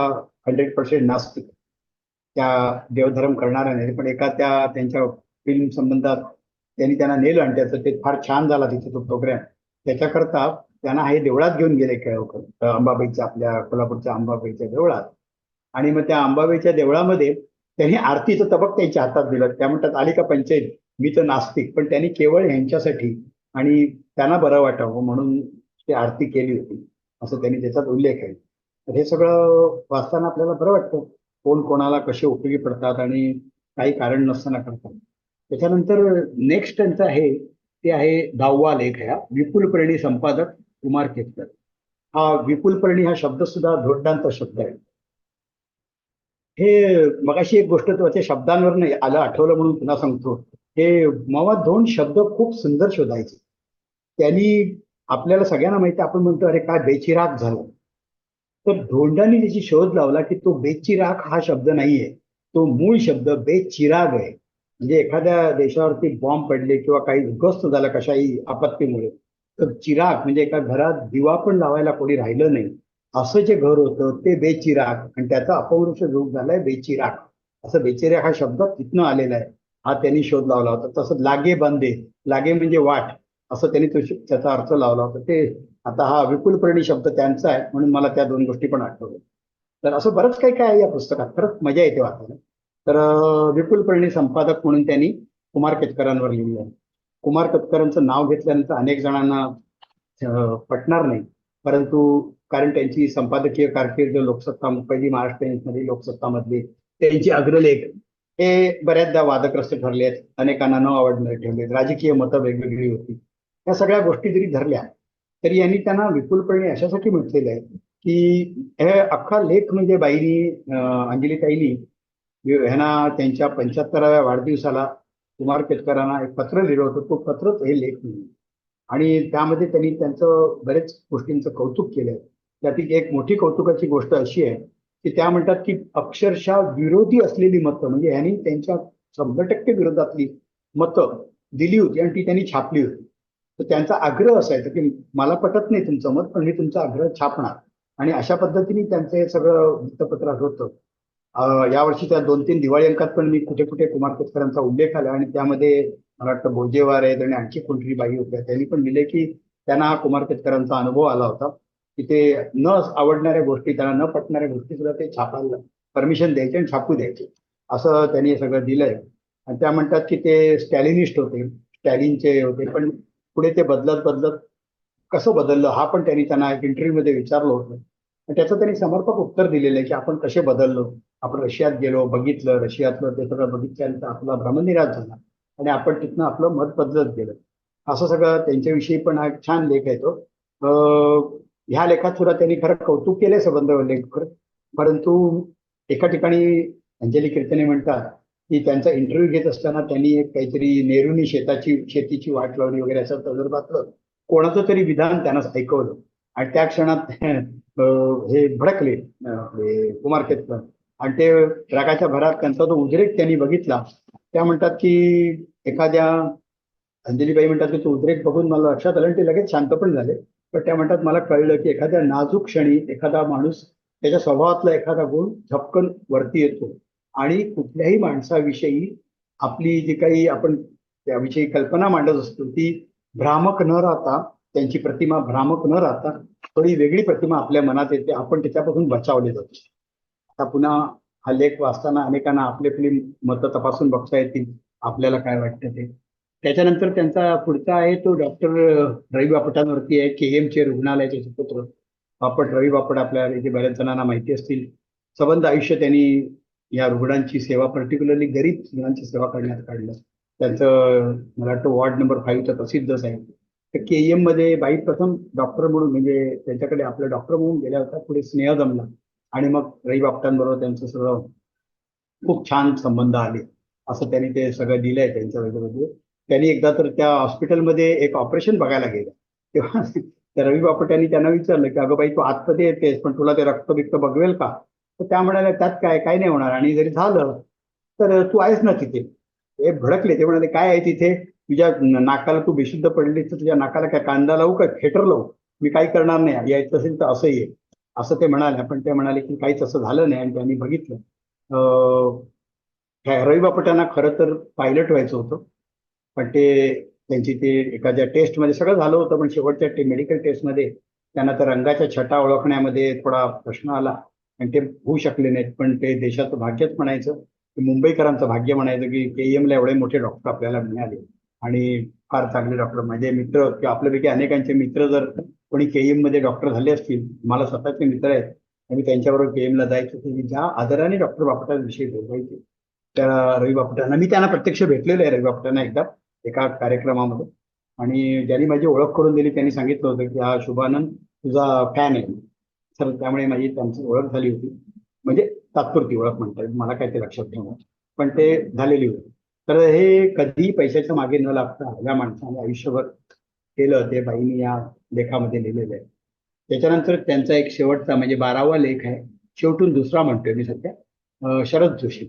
100% नास्तिक, त्या देवधर्म करणाऱ्या नाही, पण एका त्यांच्या फिल्म संबंधात त्यांना नेलं आणि त्याचं ते फार छान झाला तिथे तो प्रोग्राम. त्याच्याकरता त्यांना हे देवळात घेऊन गेले केळवकर, अंबाबाईच्या, आपल्या कोल्हापूरच्या अंबाबाईच्या देवळात. आणि मग त्या अंबाबाईच्या देवळामध्ये त्यांनी आरतीचं तबक त्यांच्या हातात दिलं. त्या म्हणतात आली का पंचायत, मी तर नास्तिक, पण त्यांनी केवळ ह्यांच्यासाठी आणि त्यांना बरं वाटावं म्हणून ती आरती केली होती, असं त्यांनी त्याच्यात उल्लेख आहे. तर हे सगळं वाचताना आपल्याला बरं वाटतं, कोण कोणाला कसे उपयोगी पडतात आणि काही कारण नसताना करतात. त्याच्यानंतर नेक्स्ट त्यांचं आहे ते आहे 10वा लेख आहे, विपुल परिणी, संपादक कुमार केतकर. हा विपुल परिणी हा शब्द सुद्धा धोंडांचा शब्द आहे. हे मगाशी एक गोष्ट त्या शब्दांवर नाही आलं, आठवलं म्हणून पुन्हा सांगतो. हे मावा दोन शब्द खूप सुंदर शोधायचे. त्यांनी आपल्याला सगळ्यांना माहिती आहे, आपण म्हणतो अरे काय बेचिराग झालं. तर धोंडांनी त्याची शोध लावला की तो बेचिराग हा शब्द नाहीये, तो मूळ शब्द बेचिराग आहे. म्हणजे एखाद्या देशावरती बॉम्ब पडले किंवा काही उद्ध्वस्त झालं कशाही आपत्तीमुळे, तर चिराग म्हणजे एका घरात दिवा पण लावायला कोणी राहिलं नाही असं जे घर होतं ते बेचिराग, आणि त्याचा अपभ्रंश रूप झालाय बेचिराग. असं बेचिराग हा शब्द तिथनं आलेला आहे. हा त्यांनी शोध लावला होता. तसं लागे बांधे, लागे म्हणजे वाट, असं त्यांनी त्याचा अर्थ लावला होता. ते आता हा विपुलपर्णी शब्द त्यांचा आहे म्हणून मला त्या दोन गोष्टी पण आठवल्या. तर असं बरंच काही काय आहे या पुस्तकात, खरंच मजा येते वाचायला. तर विपुलपर्णी संपादक म्हणून त्यांनी कुमार केतकरांवर लिहिलं आहे. कुमार केतकरांचं नाव घेतल्यानंतर अनेक जणांना पटणार नाही, परंतु कारण त्यांची संपादकीय कारकीर्द लोकसत्ता, पहिली महाराष्ट्र मध्ये लोकसत्ता मधली त्यांची अग्रलेख हे बऱ्याचदा वादग्रस्त ठरले आहेत, अनेकांना न आवडणारे ठरले, राजकीय मतं वेगवेगळी होती. या सगळ्या गोष्टी जरी धरल्या तरी यांनी त्यांना विपुलपणे अशासाठी म्हटलेलं आहे की हे अख्खा लेख म्हणजे बाईनी, अंजलीताईंनी ह्यांना त्यांच्या 75व्या वाढदिवसाला कुमार केतकरांना एक पत्र लिहिलं होतं. तो पत्रच हे लेख म्हणून, आणि त्यामध्ये त्यांनी त्यांचं बरेच गोष्टींचं कौतुक केलंय. त्यातील एक मोठी कौतुकाची गोष्ट अशी आहे की त्या म्हणतात की अक्षरशः विरोधी असलेली मतं, म्हणजे ह्यांनी त्यांच्या 100% विरोधातली मतं दिली होती आणि ती त्यांनी छापली होती. तर त्यांचा आग्रह असायचा की मला पटत नाही तुमचं मत, पण मी तुमचा आग्रह छापणार. आणि अशा पद्धतीने त्यांचं हे सगळं वृत्तपत्रात होतं. यावर्षी त्या 2-3 दिवाळी अंकात पण मी कुठे कुठे कुमार केतकरांचा उल्लेख आला, आणि त्यामध्ये मला वाटतं भोजेवार आहेत आणि आणखी कोणतरी बाई होत्या, त्यांनी पण लिहिले की त्यांना हा कुमार केतकरांचा अनुभव आला होता की ते न आवडणाऱ्या गोष्टी, त्यांना न पटणाऱ्या गोष्टी सुद्धा ते छापायला परमिशन द्यायचे आणि छापू द्यायचे. असं त्यांनी हे सगळं दिलंय. आणि त्या म्हणतात की ते स्टॅलिनिस्ट होते, स्टॅलिनचे होते, पण पुढे ते बदलत बदलत कसं बदललं हा पण त्यांना एक इंटरव्ह्यू मध्ये विचारलं होतं. आणि त्याचं त्यांनी समर्पक उत्तर दिलेलं आहे की आपण कसे बदललो. आपण रशियात गेलो, बघितलं, रशियातलं ते सगळं बघितल्यानंतर आपला भ्रमनिरास झाला आणि आपण तिथनं आपलं मत बदलत गेलं. असं सगळं त्यांच्याविषयी पण हा एक छान लेख आहे तो. ह्या लेखात सुद्धा त्यांनी खरं कौतुक केलंय संबंध लेखकर, परंतु एका ठिकाणी अंजली कीर्तने म्हणतात की त्यांचा इंटरव्ह्यू घेत असताना त्यांनी एक काहीतरी नेहरूनी शेतीची वाट लावली वगैरे असं संदर्भातलं कोणाचं तरी विधान त्यांना ऐकवलं, आणि त्या क्षणात हे भडकले हे कुमार केतकर, आणि ते रागाच्या भरात त्यांचा तो उद्रेक त्यांनी बघितला. त्या म्हणतात की एखाद्या, अंजलीबाई म्हणतात की तो उद्रेक बघून मला लक्षात आलं आणि ते लगेच शांत पण झाले. पण त्या म्हणतात मला कळलं की एखाद्या नाजूक क्षणी एखादा माणूस त्याच्या स्वभावातला एखादा गुण झपकन वरती येतो, आणि कुठल्याही माणसाविषयी आपली जी काही आपण त्याविषयी कल्पना मांडत असतो ती भ्रामक न राहता, त्यांची प्रतिमा भ्रामक न राहता थोडी वेगळी प्रतिमा आपल्या मनात येते, आपण त्याच्यापासून बचावले जातो. आता पुन्हा हा लेख वाचताना अनेकांना आपली आपली मतं तपासून बघता येतील, आपल्याला काय वाटतं ते. त्याच्यानंतर त्यांचा पुढचा आहे तो डॉक्टर रवी बापटांवरती आहे, केएमचे रुग्णालयाचे सुपुत्र बापट, रवी बापट आपल्या इथे बऱ्याच जणांना माहिती असतील. सबंध आयुष्य त्यांनी या रुग्णांची सेवा, पर्टिक्युलरली गरीब रुग्णांची सेवा करण्यात काढलं. त्यांचं मला वाटतं वॉर्ड नंबर 5 तर प्रसिद्धच आहे. तर केईएम मध्ये बाई प्रथम डॉक्टर म्हणून, म्हणजे त्यांच्याकडे आपल्या डॉक्टर म्हणून गेल्या होत्या, पुढे स्नेह जमला आणि मग रवी बापटांबरोबर त्यांचं सगळं खूप छान संबंध आले. असं त्यांनी ते सगळं दिलंय त्यांच्या वेगवेगळे. त्यांनी एकदा तर त्या हॉस्पिटलमध्ये एक ऑपरेशन बघायला गेलं, तेव्हा त्या रवी बापट यांनी त्यांना विचारलं की अगं बाई तू आतमध्ये येतेस पण तुला ते रक्त बिक्त बघवेल का. तर त्या म्हणाल्या त्यात काय काय नाही होणार, आणि जरी झालं तर तू आहेस ना तिथे. ते भडकले, ते म्हणाले काय आहे तिथे, तुझ्या नाकाला तू बेशुद्ध पडली तर तुझ्या नाकाला काय कांदा लावू का थिएटर लावू, मी काही करणार नाही, यायचं असेल तर असं ये, असं ते म्हणाले. पण ते म्हणाले की काहीच असं झालं नाही, आणि त्यांनी बघितलं. रवी बापटांना खरं तर पायलट व्हायचं होतं, पण ते त्यांची ते एखाद्या टेस्टमध्ये सगळं झालं होतं, पण शेवटच्या मेडिकल टेस्टमध्ये त्यांना त्या रंगाच्या छटा ओळखण्यामध्ये थोडा प्रश्न आला आणि ते होऊ शकले नाहीत. पण ते देशाचं भाग्यच म्हणायचं, की मुंबईकरांचं भाग्य म्हणायचं की केईएमला एवढे मोठे डॉक्टर आपल्याला मिळाले, आणि फार चांगले डॉक्टर. माझे मित्र किंवा आपल्यापैकी अनेकांचे मित्र जर कोणी केईएम मध्ये डॉक्टर झाले असतील, मला स्वतःचे मित्र आहेत आणि त्यांच्याबरोबर केईएमला जायचं, की ज्या आदराने डॉक्टर बापटांविषयी बोलायचे त्या रवी बापटांना, मी त्यांना प्रत्यक्ष भेटलेलो आहे रवी बापटांना एकदा एका कार्यक्रमामध्ये, आणि ज्यांनी माझी ओळख करून दिली त्यांनी सांगितलं होतं की हा शुभानंद तुझा फॅन आहे. तर त्यामुळे माझी त्यांची ओळख झाली होती. म्हणजे तात्पुरती ओळख म्हणता येईल, मला काय ते लक्षात ठेवणं, पण ते झालेली होती. तर हे कधीही पैशाच्या मागे न लागता या माणसाने आयुष्यभर केलं, ते बाईंनी या लेखामध्ये लिहिलेलं आहे. त्याच्यानंतर त्यांचा एक शेवटचा म्हणजे 12वा लेख आहे, शेवटून दुसरा म्हणतोय मी सध्या, शरद जोशी.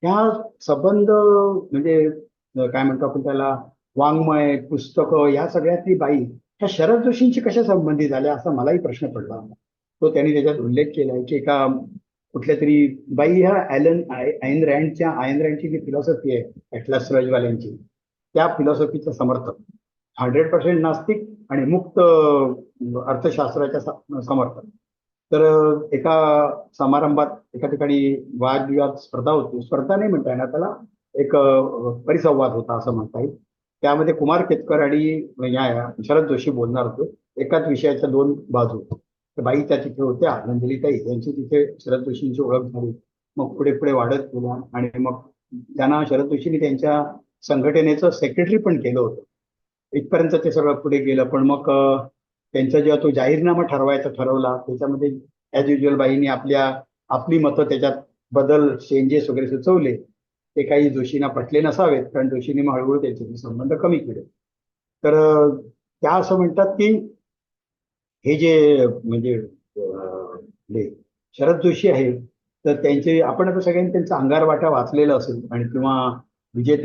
ह्या संबंध म्हणजे काय म्हणतो आपण त्याला, वाङ्मय, पुस्तकं, या सगळ्यातली बाई ह्या शरद जोशींची कशा संबंधित झाल्या असा मलाही प्रश्न पडला. तो त्यांनी त्याच्यात उल्लेख केलाय की एका कुठल्या तरी बाई ह्या आयन रँडची जी फिलॉसॉफी आहे ॲटलास रजवाल्यांची, त्या फिलॉसॉफीचं समर्थक, 100% नास्तिक आणि मुक्त अर्थशास्त्राच्या समर्थक. तर एका समारंभात एका ठिकाणी वादविवाद स्पर्धा होती, स्पर्धा नाही म्हणता येणार त्याला, एक परिसंवाद होता असं म्हणता येईल. त्यामध्ये कुमार केतकर आणि या शरद जोशी बोलणार होते, एकाच विषयाच्या दोन बाजू. तर बाई त्या तिथे होत्या, अंजलीताई, यांची तिथे शरद जोशींची ओळख झाली. मग पुढे पुढे वाढत गेला आणि मग त्यांना शरद जोशींनी त्यांच्या संघटनेचं सेक्रेटरी पण केलं होतं. इथपर्यंत ते सगळं पुढे गेलं. पण मग त्यांचा जेव्हा तो जाहीरनामा ठरवायचा ठरवला, त्याच्यामध्ये ॲज युजल बाईंनी आपली मतं त्याच्यात बदल, चेंजेस वगैरे सुचवले. ते काही जोशींना पटले नसावेत, कारण जोशींनी मग हळूहळू त्यांचे संबंध कमी केले. तर त्या असं म्हणतात की हे जे म्हणजे हे शरद जोशी आहे, तर त्यांचे, आपण आता सगळ्यांनी त्यांचा अंगारवाटा वाचलेला असेल आणि किंवा विजय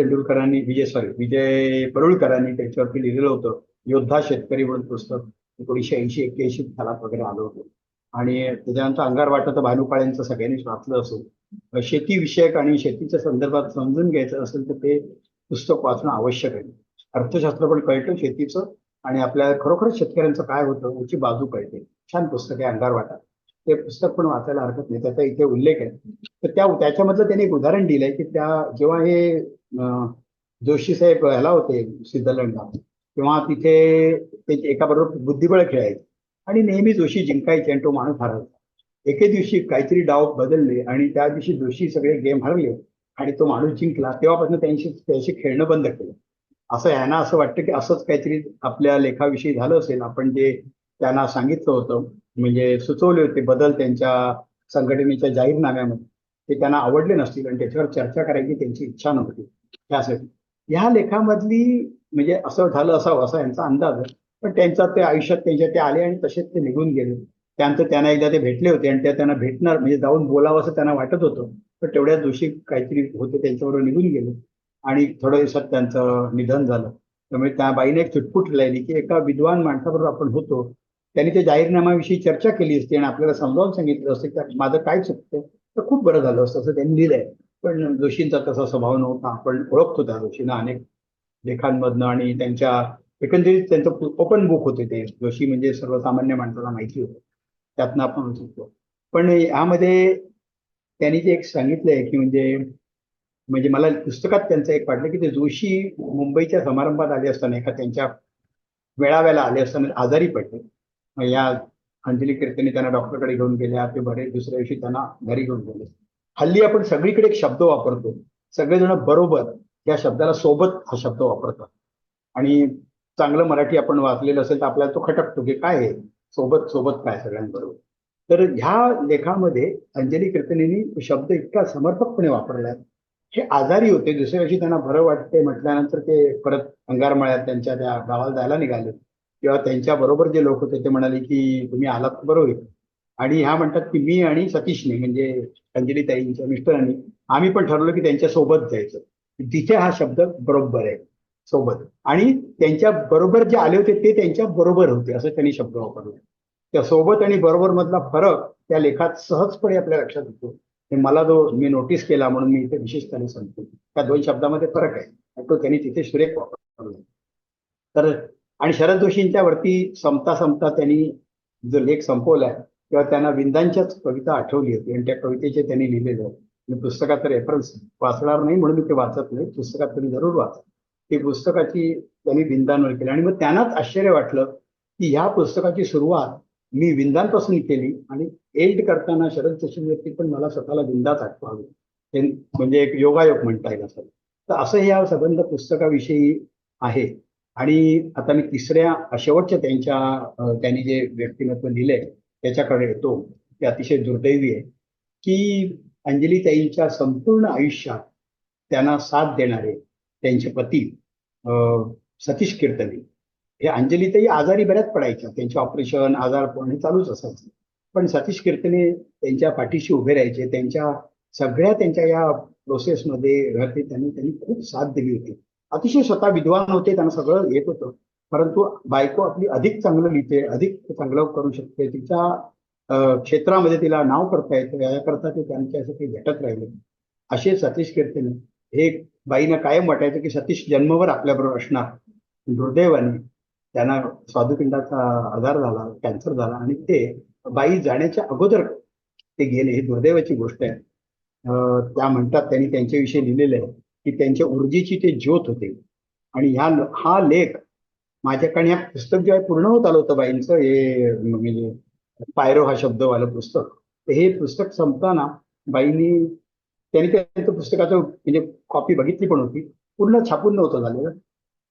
परुळकरांनी त्याच्यावरती लिहिलेलं होतं योद्धा शेतकरी म्हणून पुस्तक, 1980-81 सालात वगैरे आलं होतं. आणि त्याच्यानंतर अंगारवाटा तर भानू काळेंचं सगळ्यांनीच वाचलं असेल. शेती विषयक आणि शेतीच्या संदर्भात समजून घ्यायचं असेल तर ते पुस्तक वाचणं आवश्यक आहे. अर्थशास्त्र पण कळतं शेतीचं आणि आपल्या खरोखरच शेतकऱ्यांचं काय होतं याची बाजू कळते. छान पुस्तक आहे अंगारवाटा, ते पुस्तक पण वाचायला हरकत नाही, त्याचा इथे उल्लेख आहे. तर त्याच्यामधलं त्यांनी एक उदाहरण दिलंय की जेव्हा हे जोशी साहेब ह्याला होते स्वित्झर्लंडला, तेव्हा तिथे ते एका बरोबर बुद्धिबळ खेळायचे आणि नेहमी जोशी जिंकायचे आणि तो माणूस हरायचा. एके दिवशी काहीतरी डाव बदलले आणि त्या दिवशी जोशी सगळे गेम हरले आणि तो माणूस जिंकला. तेव्हापासून त्याशी खेळणं बंद केलं. असं ह्यांना असं वाटतं की असंच काहीतरी आपल्या लेखाविषयी झालं असेल. आपण जे त्यांना सांगितलं होतं, म्हणजे सुचवले होते बदल त्यांच्या संघटनेच्या जाहीरनाम्यामध्ये, ते त्यांना आवडले नसतील आणि त्याच्यावर चर्चा करायची त्यांची इच्छा नव्हती. त्यासाठी ह्या लेखामधली म्हणजे असं झालं असावं असा यांचा अंदाज आहे. पण त्यांचा ते आयुष्यात त्यांच्या ते आले आणि तसेच ते निघून गेले. त्यानंतर त्यांना एकदा ते भेटले होते आणि त्यांना भेटणार म्हणजे जाऊन बोलावं असं त्यांना वाटत होतं. पण तेवढ्या जोशी काहीतरी होते त्यांच्याबरोबर निघून गेले आणि थोड्या दिवसात त्यांचं निधन झालं. त्यामुळे त्या बाईने एक चुटपुट लिहिली की एका विद्वान माणसाबरोबर आपण होतो, त्यांनी ते जाहीरनाम्याविषयी चर्चा केली असती आणि आपल्याला समजावून सांगितलं असतं की माझं काय चुकतं, तर खूप बरं झालं असतं असं त्यांनी लिहिलंय. पण जोशींचा तसा स्वभाव नव्हता. आपण ओळखतो त्या जोशींना अनेक लेखांमधनं आणि त्यांच्या एकंदरीत त्यांचं ओपन बुक होते ते. जोशी म्हणजे सर्वसामान्य माणसाला माहिती होतं, त्यातनं आपण शिकतो. पण यामध्ये त्यांनी जे एक सांगितलंय की म्हणजे मला पुस्तकात त्यांचं एक वाटलं की ते जोशी मुंबईच्या समारंभात आले असताना, एका त्यांच्या मेळाव्याला आले असताना आजारी पडले. मग या अंजली कीर्तने त्यांना डॉक्टरकडे घेऊन गेल्या, ते बरे, दुसऱ्या दिवशी त्यांना घरी घेऊन गेले. हल्ली आपण सगळीकडे एक शब्द वापरतो, सगळेजण बरोबर या शब्दाला सोबत हा शब्द वापरतात आणि चांगलं मराठी आपण वाचलेलं असेल तर आपल्याला तो खटकतो की काय आहे सोबत, सोबत काय सगळ्यांबरोबर. तर ह्या लेखामध्ये अंजली कीर्तनेनी शब्द इतका समर्पकपणे वापरलाय. हे आजारी होते, दुसऱ्या दिवशी त्यांना बरं वाटते म्हटल्यानंतर ते परत अंगारमळ्यात त्यांच्या त्या गावाला जायला निघाले. तेव्हा त्यांच्या बरोबर जे लोक होते ते म्हणाले की तुम्ही आलात तर बरं होईल. आणि ह्या म्हणतात की मी आणि सतीशने म्हणजे अंजलीताईंच्या मिस्टरांनी आम्ही पण ठरवलं की त्यांच्या सोबत जायचं. तिथे हा शब्द बरोबर आहे, सोबत. आणि त्यांच्या बरोबर जे आले होते ते त्यांच्या बरोबर होते असं त्यांनी शब्द वापरला. त्या सोबत आणि बरोबर मधला फरक त्या लेखात सहजपणे आपल्या लक्षात येतो. मला जो मी नोटीस केला म्हणून मी इथे विशेषपणे सांगतो. त्या दोन शब्दामध्ये फरक आहे, तो त्यांनी तिथे सुरेख वापरला. तर आणि शरद जोशींच्या वरती संपता संपता त्यांनी जो लेख संपवलाय तेव्हा त्यांना विंदांच्याच कविता आठवली होती आणि त्या कवितेचे त्यांनी लिहिलेलं आहे. मी पुस्तकात रेफरन्स वाचणार नाही म्हणून मी ते वाचत नाही, पुस्तकात तुम्ही जरूर वाचा. ती पुस्तकाची त्यांनी विंदांवर केली आणि मग त्यांनाच आश्चर्य वाटलं की ह्या पुस्तकाची सुरुवात मी विंदांपासून केली आणि एंड करताना शरद जोशींवरती पण मला स्वतःला विंदाच आठवावी, हे म्हणजे एक योगायोग म्हणता येईल असं. तर असं या संबंध पुस्तकाविषयी आहे. आणि आता मी तिसऱ्या शेवटच्या त्यांनी जे व्यक्तिमत्व लिहिलंय त्याच्याकडे येतो. ते अतिशय दुर्दैवी आहे. की अंजलीताईंच्या संपूर्ण आयुष्यात त्यांना साथ देणारे त्यांचे पती सतीश कीर्तने, हे अंजलीताई आजारी बऱ्याच पडायच्या, त्यांचे ऑपरेशन आजारपण हे चालूच असायचं, पण सतीश कीर्तने त्यांच्या पाठीशी उभे राहायचे. त्यांच्या या प्रोसेसमध्ये त्यांनी त्यांनी खूप साथ दिली होती. अतिशय स्वतः विद्वान होते, त्यांना सगळं येत होतं, परंतु बायको आपली अधिक चांगलं लिहिते, अधिक चांगलं करू शकते, तिच्या क्षेत्रामध्ये तिला नाव करता येतं, याकरता ते त्यांच्यासाठी झटत राहिले. असे सतीश कीर्तने हे बाईनं कायम वाटायचं की सतीश जन्मभर आपल्याबरोबर असणार. दुर्दैवाने त्यांना स्वादुपिंडाचा आजार झाला, कॅन्सर झाला, आणि ते बाई जाण्याच्या अगोदर ते गेले. ही दुर्दैवाची गोष्ट आहे. त्या म्हणतात, त्यांनी त्यांच्याविषयी लिहिलेलं आहे की त्यांच्या ऊर्जेची ते ज्योत होते. आणि हा लेख माझ्याकडे, ह्या पुस्तक जेव्हा पूर्ण होत आलं होतं बाईंचं, हे म्हणजे पायरो हा शब्दवालं पुस्तक, तर हे पुस्तक संपताना बाईंनी, त्यांनी त्यांचं पुस्तकाचं म्हणजे कॉपी बघितली पण होती, पूर्ण छापून नव्हतं झालेलं,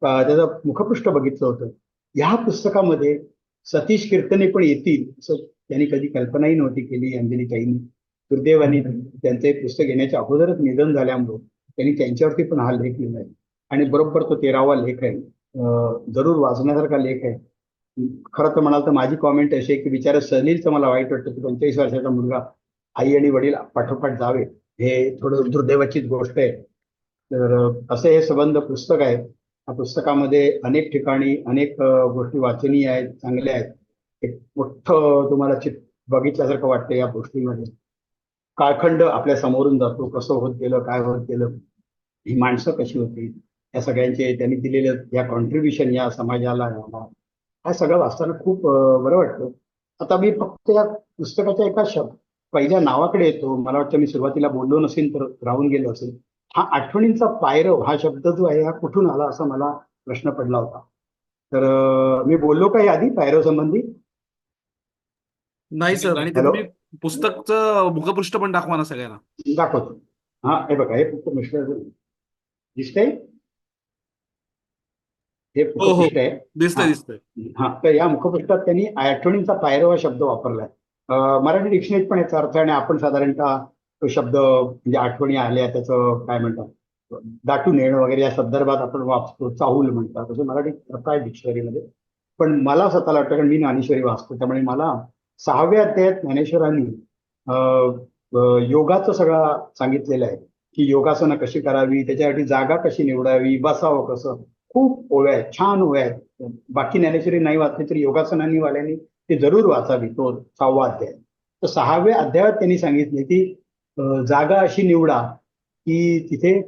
त्याचं मुखपृष्ठ बघितलं होतं. ह्या पुस्तकामध्ये सतीश कीर्तने पण येतील असं त्यांनी कधी कल्पनाही नव्हती केली अंजलीताईंनी. दुर्दैवाने त्यांचं एक पुस्तक येण्याच्या अगोदरच निधन झाल्यामुळं त्यांनी त्यांच्यावरती पण हा लेख लिहिला आहे. आणि बरोबर तो 13वा लेख आहे. जरूर वाचण्यासारखा लेख आहे. खरं तर म्हणाल तर माझी कॉमेंट अशी आहे की बिचारा सलीलचं मला वाईट वाटतं की 45 वर्षाचा मुलगा आई आणि वडील पाठोपाठ जावे, हे थोडं दुर्दैवाचीच गोष्ट आहे. तर असं हे संबंध पुस्तक आहे. या पुस्तकामध्ये अनेक ठिकाणी अनेक गोष्टी वाचनीय आहेत, चांगल्या आहेत. एक मोठं तुम्हाला बघितल्यासारखं वाटतं या गोष्टीमध्ये. काळखंड आपल्या समोरून जातो, कसं होत गेलं, काय होत गेलं, ही माणसं कशी होती, या सगळ्यांचे त्यांनी दिलेले या कॉन्ट्रीब्युशन या समाजाला, हा सगळं वाचताना खूप बरं वाटतं. आता मी फक्त या पुस्तकाच्या पहिल्या नावाकडे येतो. मला वाटतं मी सुरुवातीला बोललो नसेल तर राहून गेलो असेल. हा आठवणींचा पायरव हा शब्द जो आहे हा कुठून आला असा मला प्रश्न पडला होता. तर मी बोललो काही आधी पायरव संबंधी? नाही सर, आणि ते हॅलो, तुम्ही पुस्तकचं मुखपृष्ठ पण दाखवा ना सगळ्यांना. दाखवतो. हा, हे बघा, हे फक्त मिस्टर दिसतंय, हे हो हो, मुखपृष्ठ आहे. दिसतंय हा दिसतंय. हा, तर या मुखपृष्ठात त्यांनी आठवणींचा पायरव हा शब्द वापरलाय. मराठी डिक्शनरीत पण याचा अर्थ आहे, आणि आपण साधारणतः तो शब्द म्हणजे आठवणी आल्या त्याचं काय म्हणतात, दाटून येणं वगैरे या संदर्भात आपण वाचतो, चाहूल म्हणतात, तसं मराठी अर्थ आहे डिक्शनरीमध्ये. पण मला स्वतःला वाटतं, कारण मी ज्ञानेश्वरी वाचतो, त्यामुळे मला 6व्या अध्यायात ज्ञानेश्वरांनी योगाचं सगळं सांगितलेलं आहे की योगासनं कशी करावी, त्याच्यासाठी जागा कशी निवडावी, बसावं कसं. खूप ओव्या आहेत, छान ओव्या आहेत. बाकी ज्ञानेश्वरी नाही वाचली तरी योगासनांनी वाल्यांनी ते जरूर वाचावी, तो 6वा अध्याय. तर 6व्या अध्यायात त्यांनी सांगितले की जागा अशी निवडा की तिथे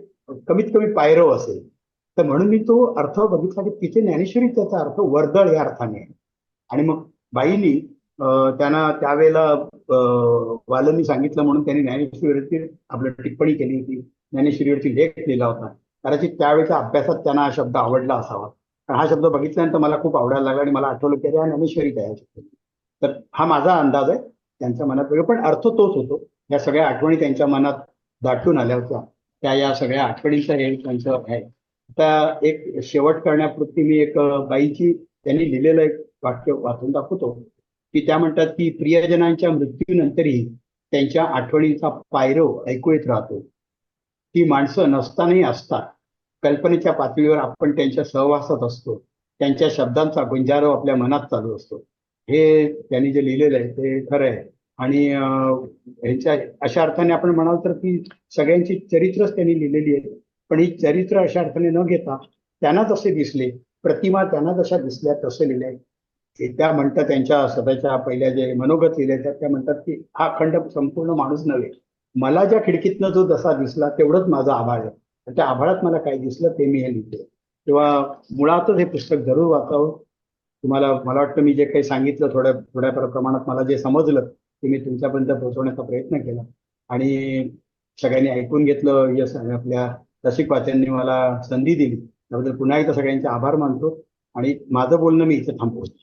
कमीत कमी पायरव असेल. तर म्हणून मी तो अर्थ बघितला की तिथे ज्ञानेश्वरी त्याचा अर्थ वर्दळ या अर्थाने आहे. आणि मग बाईंनी त्यांना त्यावेळेला वालंनी सांगितलं म्हणून त्यांनी ज्ञानेश्वरीवरती आपलं टिप्पणी केली होती, ज्ञानेश्वरीवरती लेख लिहिला होता. कदाचित त्यावेळेच्या अभ्यासात त्यांना हा शब्द आवडला असावा. पण हा शब्द बघितल्यानंतर मला खूप आवडायला लागला आणि मला आठवलं की हा ज्ञानेश्वरीत आहे शब्द. तर हा माझा अंदाज आहे, त्यांच्या मनात वेगळं, पण अर्थ तोच होतो. या सगळ्या आठवणी त्यांच्या मनात दाटून आल्या होत्या, त्या या सगळ्या आठवणींचं हे त्यांचं आहे. आता एक शेवट करण्यापूर्वी मी एक बाईची त्यांनी लिहिलेलं एक वाक्य वाचून दाखवतो की त्या म्हणतात की प्रियजनांच्या मृत्यूनंतरही त्यांच्या आठवणींचा पायरव ऐकू येत राहतो. ती माणसं नसतानाही असतात. कल्पनेच्या पातळीवर आपण त्यांच्या सहवासात असतो. त्यांच्या शब्दांचा गुंजारव आपल्या मनात चालू असतो. हे त्यांनी जे लिहिलेलं आहे ते खरं आहे. आणि ह्यांच्या अशा अर्थाने आपण म्हणाल तर ती सगळ्यांची चरित्रच त्यांनी लिहिलेली आहे. पण ही चरित्र अशा अर्थाने न घेता त्यांना जसे दिसले, प्रतिमा त्यांना जशा दिसल्या तसं लिहिलंय. त्या म्हणतात त्यांच्या स्वतःच्या पहिल्या जे मनोगत लिहिले त्या म्हणतात की हा खंड संपूर्ण माणूस नव्हे, मला ज्या खिडकीतनं जो जसा दिसला तेवढंच माझं आभाळ आहे, त्या आभाळात मला काय दिसलं ते मी हे लिहिते. तेव्हा मुळातच हे पुस्तक जरूर वाचावं. तुम्हाला, मला वाटतं मी जे काही सांगितलं थोड्या थोड्या प्रमाणात मला जे समजलं ते मी तुमच्यापर्यंत पोहोचवण्याचा प्रयत्न केला. आणि सगळ्यांनी ऐकून घेतलं, यस आपल्या रसिक वाच्यांनी मला संधी दिली त्याबद्दल पुन्हा एकदा सगळ्यांचे आभार मानतो. आणि माझं बोलणं मी इथे थांबवतो.